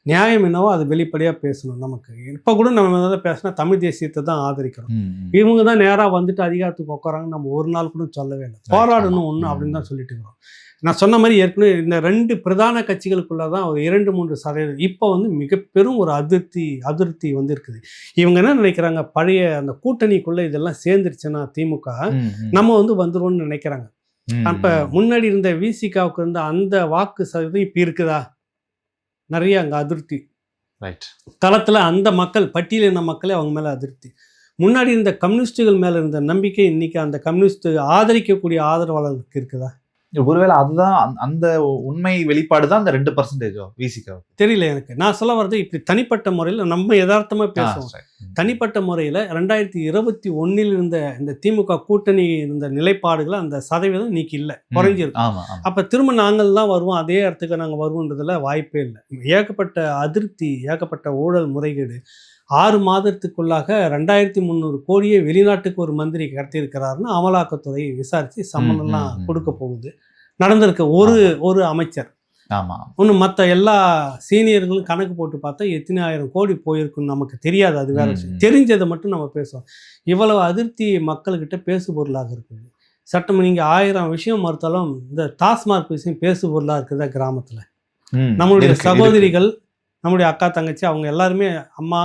S2: நியாயம் என்னவோ அது வெளிப்படையாக பேசணும். நமக்கு இப்போ கூட நம்ம எதாவது பேசினா தமிழ் தேசியத்தை தான் ஆதரிக்கிறோம். இவங்க தான் நேராக அதிகாரத்துக்கு உட்காராங்க நம்ம ஒரு நாள் கூட சொல்லவே இல்லை. போராடணும் ஒன்று அப்படின்னு தான் சொல்லிட்டு இருக்கிறோம். நான் சொன்ன மாதிரி ஏற்கனவே இந்த 2 பிரதான கட்சிகளுக்குள்ள தான் ஒரு 2-3% இப்போ மிக பெரும் ஒரு அதிருப்தி இருக்குது. இவங்க என்ன நினைக்கிறாங்க, பழைய அந்த கூட்டணிக்குள்ள இதெல்லாம் சேர்ந்துருச்சுன்னா திமுக நம்ம வந்துருவோம்னு நினைக்கிறாங்க. அப்போ முன்னாடி இருந்த விசிகாவுக்கு இருந்த அந்த வாக்கு சதவீதம் இப்போ இருக்குதா? நிறைய அங்கே அதிருப்தி களத்தில் அந்த மக்கள் பட்டியலின மக்களே அவங்க மேலே அதிருப்தி. முன்னாடி இருந்த கம்யூனிஸ்டுகள் மேலே இருந்த நம்பிக்கை இன்னைக்கு அந்த கம்யூனிஸ்ட் ஆதரிக்கக்கூடிய ஆதரவாளர்களுக்கு இருக்குதா?
S1: ஒருவேளை அதுதான் அந்த உண்மை வெளிப்பாடு தான் அந்த 2% விசிகா
S2: தெரியல எனக்கு. நான் சொல்ல வர்றது இப்படி தனிப்பட்ட முறையில் நம்ம யதார்த்தமாக பேசுவோம். தனிப்பட்ட முறையில் 2021 இருந்த இந்த திமுக கூட்டணி இருந்த நிலைப்பாடுகள் அந்த சதவீதம் இன்னைக்கு இல்லை, குறைஞ்சிருக்கு. அப்போ திரும்ப நாங்கள் தான் வருவோம், அதே இடத்துக்கு நாங்கள் வருவோன்றதுல வாய்ப்பே இல்லை. ஏகப்பட்ட அதிருப்தி, ஏகப்பட்ட ஊழல் முறைகேடு. 6 மாதத்துக்குள்ளாக 2300 கோடியை வெளிநாட்டுக்கு ஒரு மந்திரி கடத்தியிருக்கிறாருன்னு அமலாக்கத்துறை விசாரித்து சம்மனெல்லாம் கொடுக்க போகுது. நடந்திருக்கு ஒரு அமைச்சர். ஒன்று மற்ற எல்லா சீனியர்களும் கணக்கு போட்டு பார்த்தா எத்தனை ஆயிரம் கோடி போயிருக்குன்னு நமக்கு தெரியாது. அது வேற விஷயம். தெரிஞ்சதை மட்டும் நம்ம பேசுவோம். இவ்வளவு அதிருப்தி மக்கள்கிட்ட பேசு பொருளாக இருக்குது. சட்டம் நீங்கள் 1000 விஷயம் மறுத்தாலும் இந்த டாஸ்மார்க் விஷயம் பேசு பொருளாக இருக்குதா கிராமத்தில்? நம்மளுடைய சகோதரிகள், நம்முடைய அக்கா தங்கச்சி, அவங்க எல்லாருமே அம்மா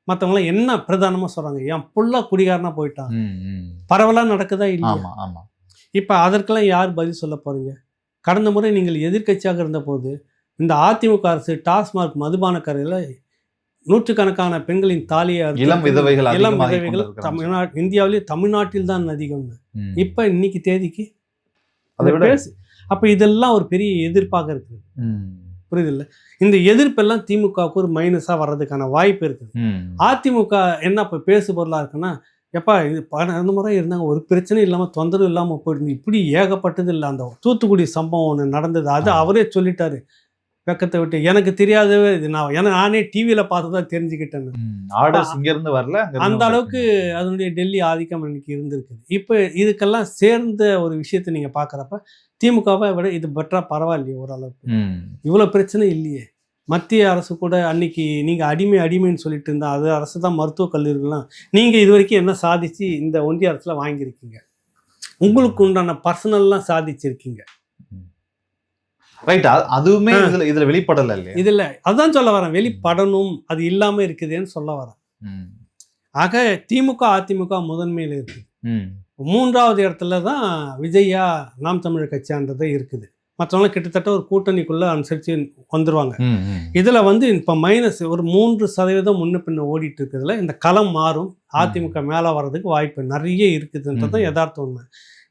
S2: மற்றவங்களாம் என்ன பிரதானமாக சொல்கிறாங்க, என் புள்ள குடிகாரனா போயிட்டான், பரவலாக நடக்குதா இல்லையா? இப்போ அதற்கெல்லாம் யார் பதில் சொல்ல போகிறீங்க? கடந்த முறை நீங்கள் எதிர்க்கட்சியாக இருந்த போது இந்த அதிமுக அரசு டாஸ்மார்க் மதுபான கடையில் நூற்றுக்கணக்கான பெண்களின் தாலியை இளம் விதவைகள் இந்தியாவிலேயே தமிழ்நாட்டில் தான் அதிகம். இப்போ இன்னைக்கு தேதிக்கு அப்போ இதெல்லாம் ஒரு பெரிய எதிர்ப்பாக இருக்குது. புரியுதில்ல? இந்த எதிர்ப்பெல்லாம் திமுகவுக்கு ஒரு மைனஸாக வர்றதுக்கான வாய்ப்பு இருக்குது. அதிமுக என்ன இப்போ பேசு பொருளாக இருக்குன்னா, எப்பா இது 2 முறை இருந்தாங்க, ஒரு பிரச்சனையும் இல்லாமல் தொந்தரவு இல்லாமல் போயிருந்து, இப்படி ஏகப்பட்டது இல்லை. அந்த தூத்துக்குடி சம்பவம் ஒன்று நடந்தது, அது அவரே சொல்லிட்டாரு வெக்கத்தை விட்டு. எனக்கு தெரியாதவே இது நானே டிவியில் பார்த்து தான் தெரிஞ்சுக்கிட்டேன்.
S1: இங்கேருந்து வரல,
S2: அந்த அளவுக்கு அதனுடைய டெல்லி ஆதிக்கம் இன்னைக்கு இருந்திருக்குது. இப்போ இதுக்கெல்லாம் சேர்ந்த ஒரு விஷயத்தை நீங்கள் பார்க்குறப்ப திமுகவை விட இது பெட்டராக பரவாயில்லையே ஓரளவுக்கு. இவ்வளோ பிரச்சனை இல்லையே. மத்திய அரசு கூட அன்னைக்கு நீங்கள் அடிமைன்னு சொல்லிட்டு இருந்தா, அது அரசு தான் மருத்துவக் கல்லூரிகள்லாம் நீங்கள் இது வரைக்கும் என்ன சாதிச்சு இந்த ஒன்றிய அரசில் வாங்கியிருக்கீங்க? உங்களுக்கு உண்டான பர்சனல்லாம் சாதிச்சிருக்கீங்க.
S1: ரைட். அதுவுமே இதுல வெளிப்படல இல்லையா?
S2: இதுல அதான் சொல்ல வரேன், வெளிப்படணும், அது இல்லாம இருக்குதுன்னு சொல்ல வரேன். ஆக திமுக அதிமுக முதன்மையில் இருக்குது. 3வது இடத்துல தான் விஜயா நாம் தமிழர் கட்சியான்றதே இருக்குது. மற்றவங்களாம் கிட்டத்தட்ட ஒரு கூட்டணிக்குள்ளே அனுசரித்து வந்துடுவாங்க.
S1: ம், ம்.
S2: இதில் வந்து இப்போ மைனஸ் ஒரு 3% முன்ன பின்ன ஓடிட்டு இருக்கிறதுல இந்த களம் மாறும். அதிமுக மேலே வர்றதுக்கு வாய்ப்பு நிறைய இருக்குதுன்றது தான் யதார்த்தம் உண்மை.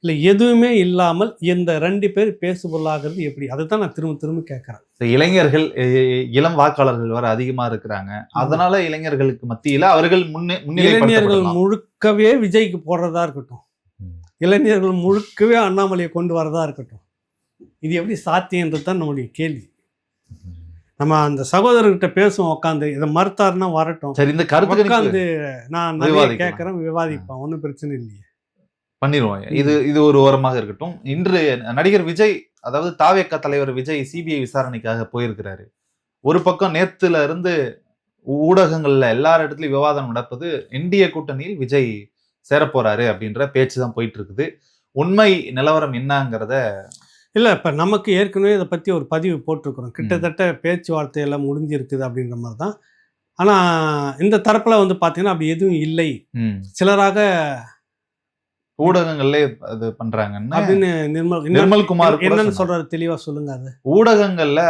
S2: இல்லை எதுவுமே இல்லாமல் இந்த 2 பேர் பேசுபொருளாகிறது எப்படி, அதை தான் நான் திரும்ப திரும்ப கேட்குறேன்.
S1: இளைஞர்கள் இளம் வாக்காளர்கள் வர அதிகமா இருக்கிறாங்க. அதனால இளைஞர்களுக்கு மத்தியில அவர்கள்
S2: இளைஞர்கள்
S1: முன்னிலைப்படுத்தப்படலாம்.
S2: முழுக்கவே விஜய்க்கு போடுறதா இருக்கட்டும்,
S1: ம்.
S2: இளைஞர்கள் முழுக்கவே அண்ணாமலையை கொண்டு வரதா இருக்கட்டும், இது எப்படி சாத்தியன்றது தான் நம்முடைய கேள்வி. நம்ம அந்த சகோதரர்கிட்ட பேசுவோம் உட்காந்து, இதை மறுத்தாருன்னா வரட்டும்,
S1: சரி, இந்த கருத்து
S2: உட்காந்து நான் நிறைய
S1: விவாதிக்கலாம்.
S2: கேட்குறேன், விவாதிப்பேன், ஒன்றும் பிரச்சனை இல்லையே.
S1: பண்ணிடுவோம். இது ஒரு ஓரமாக இருக்கட்டும். இன்று நடிகர் விஜய், அதாவது தாவேகா தலைவர் விஜய் சிபிஐ விசாரணைக்காக போயிருக்கிறாரு. ஒரு பக்கம் நேத்துல இருந்து ஊடகங்கள்ல எல்லா இடத்துலயும் விவாதம் நடப்பது இந்திய கூட்டணியில் விஜய் சேரப்போறாரு அப்படின்ற பேச்சு தான் போயிட்டு இருக்குது. உண்மை நிலவரம் என்னங்கிறத
S2: இல்லை, இப்போ நமக்கு ஏற்கனவே இதை பற்றி ஒரு பதிவு போட்டிருக்கிறோம். கிட்டத்தட்ட பேச்சுவார்த்தை எல்லாம் முடிஞ்சிருக்குது அப்படின்ற மாதிரி தான். ஆனால் இந்த தரப்பில் வந்து பார்த்தீங்கன்னா அப்படி எதுவும் இல்லை, சிலராக
S1: ஊடகங்கள்ல அது பண்றாங்கன்னு
S2: அப்படின்னு
S1: நிர்மல்குமார் கூட
S2: என்னன்னு
S1: சொன்னார்.
S2: சொல்றாரு, தெளிவா சொல்லுங்க. அது
S1: ஊடகங்கள்ல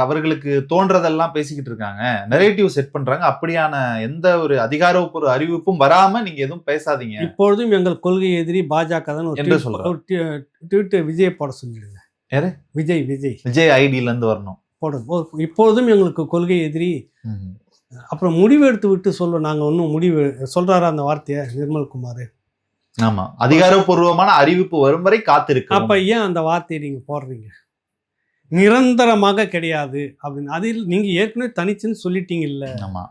S1: அவர்களுக்கு தோன்றதெல்லாம் பேசிக்கிட்டு இருக்காங்க, நரேட்டிவ் செட் பண்றாங்க. அப்படியான எந்த ஒரு அதிகாரப்பூர்வ அறிவிப்பும் வராம நீங்க எதுவும் பேசாதீங்க,
S2: இப்பொழுதும் எங்கள் கொள்கை எதிரி பாஜக தான்
S1: என்று சொல்றாரு.
S2: ஒரு ட்வீட் விஜய் போட சொல்லிடுங்க.
S1: யாரு? விஜய் ஐடியில இருந்து வரணும்
S2: போடும். இப்பொழுதும் எங்களுக்கு கொள்கை எதிரி, அப்புறம் முடிவு எடுத்து விட்டு சொல்லுவோம். நாங்க ஒன்றும் முடிவு சொல்றாரு அந்த வார்த்தையை நிர்மல்குமார்.
S1: ஆமா, அதிகாரப்பூர்வமான அறிவிப்பு வரும் வரை காத்திருக்கு.
S2: அப்ப ஏன் அந்த வார்த்தையை நீங்க போடுறீங்க? நிரந்தரமாக கிடையாது அப்படின்னு அதில் நீங்க ஏற்கனவே தனிச்சுன்னு சொல்லிட்டீங்க இல்ல
S1: ஆமா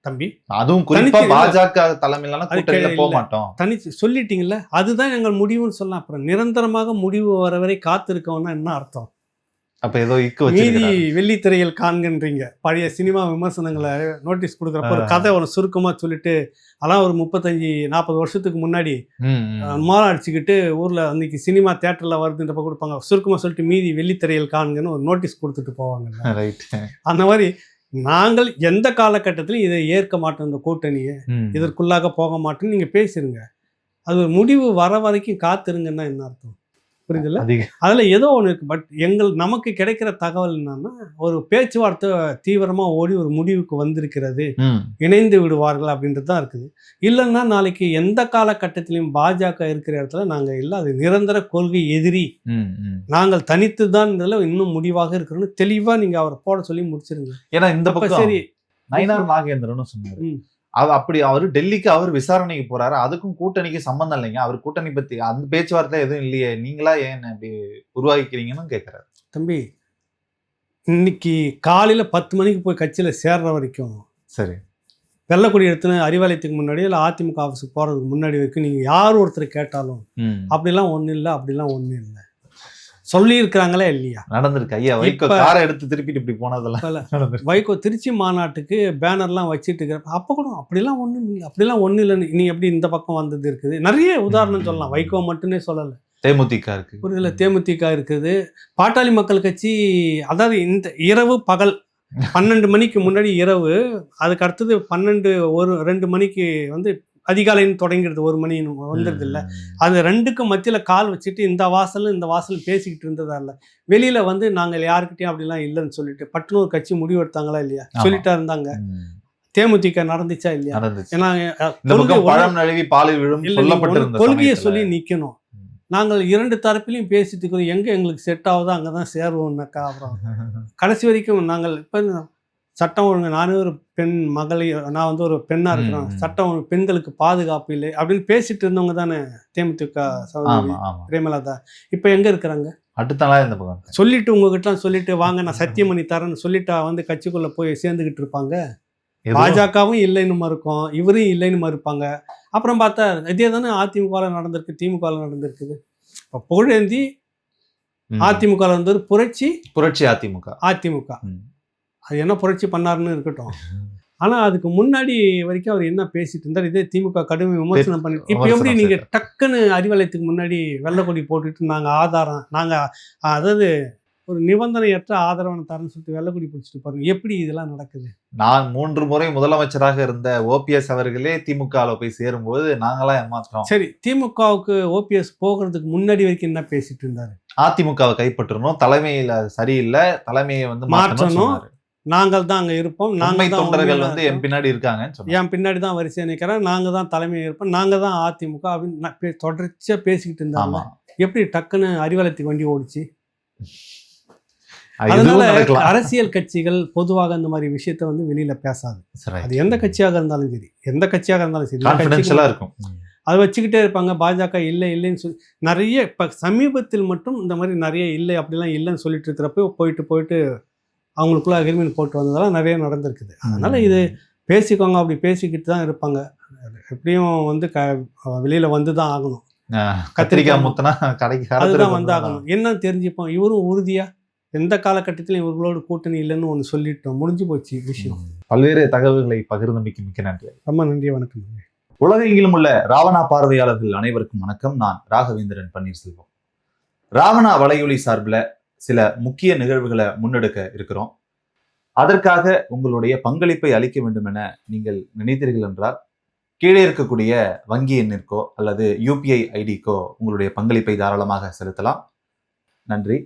S2: தம்பி,
S1: அதுவும் குறிப்பா பாஜக தலைமையிலான கூட்டணியில போக மாட்டோம்
S2: தனிச்சு சொல்லிட்டீங்கல்ல, அதுதான் எங்கள் முடிவுன்னு சொல்லலாம். அப்புறம் நிரந்தரமாக முடிவு வர வரை காத்திருக்கோம்னா என்ன அர்த்தம்?
S1: அப்ப ஏதோ இக்கு
S2: மீதி
S1: வச்சிருக்காங்க.
S2: வெள்ளித்திரையில் காண்கின்றீங்க. பழைய சினிமா விமர்சனங்களை நோட்டீஸ் கொடுக்குறப்ப ஒரு கதை ஒன்று சுருக்கமா சொல்லிட்டு, அதெல்லாம் ஒரு 35-40 வருஷத்துக்கு முன்னாடி மாலை அடிச்சுக்கிட்டு ஊர்ல அன்னைக்கு சினிமா தியேட்டர்ல வருதுன்றப்ப கொடுப்பாங்க, சுருக்கமா சொல்லிட்டு மீதி வெள்ளித்திரையில் காண்கன்னு ஒரு நோட்டீஸ் கொடுத்துட்டு போவாங்க.
S1: ரைட்.
S2: அந்த மாதிரி நாங்கள் எந்த காலகட்டத்திலும் இதை ஏற்க மாட்டோம், இந்த கூட்டணியை இதற்குள்ளாக போக மாட்டோம்னு நீங்க பேசிருங்க. அது ஒரு முடிவு வர வரைக்கும் காத்திருங்கன்னா என்ன அர்த்தம்? புரியுதுல்ல? அதுல ஏதோ ஒன்று இருக்கு. பட் நமக்கு கிடைக்கிற தகவல் என்னன்னா, ஒரு பேச்சுவார்த்தை தீவிரமா ஓடி ஒரு முடிவுக்கு வந்திருக்கிறது, இணைந்து விடுவார்கள் அப்படின்றது தான் இருக்குது. இல்லைன்னா நாளைக்கு எந்த காலகட்டத்திலையும் பாஜக இருக்கிற இடத்துல நாங்க இல்லை, அது நிரந்தர கொள்கை எதிரி, நாங்கள் தனித்து தான் இன்னும் முடிவாக இருக்கிறோம்னு தெளிவா நீங்க அவரை போட சொல்லி முடிச்சிருங்க.
S1: ஏன்னா இந்த பக்கம்
S2: சரி,
S1: நயினார் நாகேந்திரன் சொன்னாரு, அப்படி அவரு டெல்லிக்கு அவர் விசாரணைக்கு போறாரு, அதுக்கும் கூட்டணிக்கு சம்பந்தம் இல்லைங்க, அவர் கூட்டணி பத்தி அந்த பேச்சுவார்த்தை எதுவும் இல்லையே, நீங்களா ஏன் அப்படி உருவாக்கிக்கிறீங்கன்னு கேட்கிறாரு.
S2: தம்பி, இன்னைக்கு காலையில 10 மணிக்கு போய் கட்சியில சேர்ற வரைக்கும்,
S1: சரி,
S2: வெள்ளக்குடி எடுத்துன்னு அறிவாலயத்துக்கு முன்னாடி இல்லை அதிமுக ஆஃபீஸுக்கு போறதுக்கு முன்னாடி வரைக்கும் நீங்க யார் ஒருத்தர் கேட்டாலும் அப்படிலாம் ஒன்றும் இல்லை, அப்படிலாம் ஒன்றும் இல்லை சொல்லி இருக்கிறாங்களே இல்லையா?
S1: நடந்திருக்கு. ஐயா வைகோ காரை எடுத்து திருப்பிட்டு இப்படி போனதெல்லாம்
S2: வைகோ திருச்சி மாநாட்டுக்கு பேனர்லாம் வச்சுட்டு இருக்கிறப்ப அப்போ கூட அப்படிலாம் ஒன்றும் இல்லை, அப்படிலாம் ஒன்றும் இல்லைன்னு நீ எப்படி இந்த பக்கம் வந்தது இருக்குது. நிறைய உதாரணம் சொல்லலாம், வைகோ மட்டுமே சொல்லலை.
S1: தேமுதிக இருக்கு,
S2: புரியுதுல, தேமுதிக இருக்குது, பாட்டாளி மக்கள் கட்சி. அதாவது இந்த இரவு பகல் 12 மணிக்கு முன்னாடி இரவு, அதுக்கு அடுத்தது 12-2 மணிக்கு வந்து அதிகாலைன்னு தொடங்கிடுது, 1 மணி வந்துடுது இல்லை. அது 2க்கும் மத்தியில் கால் வச்சுட்டு இந்த வாசல் பேசிக்கிட்டு இருந்ததா இல்லை. வெளியில வந்து நாங்கள் யாருக்கிட்டையும் அப்படிலாம் இல்லைன்னு சொல்லிட்டு பட்டுனூர் கட்சி முடிவு எடுத்தாங்களா இல்லையா? சொல்லிட்டா இருந்தாங்க. தேமுதிக நடந்துச்சா இல்லையா? ஏன்னா கொள்கையை சொல்லி நிக்கணும். நாங்கள் 2 தரப்பிலையும் பேசிட்டு இருக்கிறோம், எங்க எங்களுக்கு செட் ஆகுதோ அங்கதான் சேருவோம்னாக்கா. அப்புறம் கடைசி வரைக்கும் நாங்கள் இப்ப சட்டம் ஒழுங்கு, நானே ஒரு பெண் மகளிர், நான் வந்து ஒரு பெண்ணா இருக்கிறேன், சட்டம் ஒழுங்கு, பெண்களுக்கு பாதுகாப்பு இல்லை அப்படின்னு பேசிட்டு இருந்தவங்க தானே தேமுதிக சகோதரி பிரேமலதா. இப்ப எங்க இருக்கிறாங்க? சொல்லிட்டு உங்ககிட்ட சொல்லிட்டு வாங்க நான் சத்தியம் பண்ணி தரேன்னு சொல்லிட்டா வந்து கட்சிக்குள்ள போய் சேர்ந்துகிட்டு இருப்பாங்க. பாஜகவும் இல்லைன்னு மறுக்கும், இவரும் இல்லைன்னு மறுப்பாங்க. அப்புறம் பார்த்தா இதே தானே அதிமுக நடந்திருக்கு, திமுக நடந்திருக்குது. இப்போ புகழேந்தி அதிமுக இருந்தது புரட்சி அதிமுக. அது என்ன புரட்சி பண்ணாருன்னு இருக்கட்டும், ஆனா அதுக்கு முன்னாடி வரைக்கும் அவர் என்ன பேசிட்டு இருந்தார், இதே திமுக கடுமை விமர்சனம் பண்ணிட்டு. இப்போ எப்படி நீங்க டக்குன்னு அறிவாலயத்துக்கு முன்னாடி வெள்ளக்கொடி போட்டுட்டு நாங்க ஆதாரம், நாங்க அதாவது ஒரு நிபந்தனையற்ற ஆதரவான தரேன்னு சொல்லிட்டு வெள்ளக்குடி பிடிச்சிட்டு பாருங்க. எப்படி இதெல்லாம் நடக்குது?
S1: நான் 3 முறை முதலமைச்சராக இருந்த ஓபிஎஸ் அவர்களே திமுகவில் போய் சேரும்போது நாங்களாம் ஏமாற்றோம்.
S2: சரி, திமுகவுக்கு ஓபிஎஸ் போகிறதுக்கு முன்னாடி வரைக்கும் என்ன பேசிட்டு இருந்தாரு?
S1: அதிமுகவை கைப்பற்றணும், தலைமையில சரியில்லை, தலைமையை வந்து
S2: மாற்றணும்,
S1: சொன்னாரு.
S2: நாங்கள் தான் அங்கே இருப்போம்,
S1: உண்மை
S2: நாங்கள் தான்
S1: தொண்டர்கள்
S2: உண்மையா
S1: வந்து
S2: இருப்போம்,
S1: என் பின்னாடி இருக்காங்கன்னு சொன்னாங்க.
S2: என் பின்னாடி தான் வரிசையா நிற்கிறேன், நாங்கள் தான் தலைமையை இருப்போம், நாங்கள் தான் அதிமுக அப்படின்னு தொடர்ச்சியாக பேசிக்கிட்டு இருந்தாங்க.
S1: ஆமா,
S2: எப்படி டக்குன்னு அறிவாலயத்துக்கு வண்டி ஓடிச்சு?
S1: அது
S2: அதனால
S1: எதுவும் நடக்கலாம்.
S2: அரசியல் கட்சிகள் பொதுவாக இந்த மாதிரி விஷயத்த வந்து வெளியில பேசாது.
S1: சரி.
S2: அது எந்த கட்சியாக இருந்தாலும் சரி, எந்த கட்சியாக இருந்தாலும் சரி,
S1: கான்ஃபிடென்ஷியலா இருக்கும்.
S2: அதை வச்சுக்கிட்டே இருப்பாங்க. பாஜக இல்லை இல்லைன்னு சொல்லி நிறைய இப்போ சமீபத்தில் மட்டும் இந்த மாதிரி நிறைய இல்லை அப்படிலாம் இல்லைன்னு சொல்லிட்டு இருக்கிறப்ப போயிட்டு அவங்களுக்குள்ள அக்ரிமெண்ட் போட்டு வந்ததெல்லாம் நிறைய நடந்திருக்குது. அதனால இது பேசிக்கோங்க, அப்படி பேசிக்கிட்டு தான் இருப்பாங்க. எப்படியும் வந்து வெளியில வந்து தான் ஆகணும்.
S1: கத்திரிக்காய் முத்தனா கடைக்கு
S2: அதுதான் வந்து ஆகணும். என்ன தெரிஞ்சுப்போம், இவரும் உறுதியா எந்த காலகட்டத்திலும் இவர்களோடு கூட்டணி இல்லைன்னு ஒன்று சொல்லிட்டோம், முடிஞ்சு போச்சு விஷயம்.
S1: பல்வேறு தகவல்களை பகிர்ந்தமைக்கு மிக்க நன்றி.
S2: ரொம்ப நன்றி, வணக்கம்.
S1: உலகெங்கிலும் உள்ள ராவணா பார்வையாளர்கள் அனைவருக்கும் வணக்கம். நான் ராகவேந்திரன் பன்னீர்செல்வம். ராவணா வலையொலி சார்பில் சில முக்கிய நிகழ்வுகளை முன்னெடுக்க இருக்கிறோம். அதற்காக உங்களுடைய பங்களிப்பை அளிக்க வேண்டும் என நீங்கள் நினைத்தீர்கள் என்றால் கீழே இருக்கக்கூடிய வங்கி எண்ணிற்கோ அல்லது யூபிஐ ஐடிக்கோ உங்களுடைய பங்களிப்பை தாராளமாக செலுத்தலாம். நன்றி.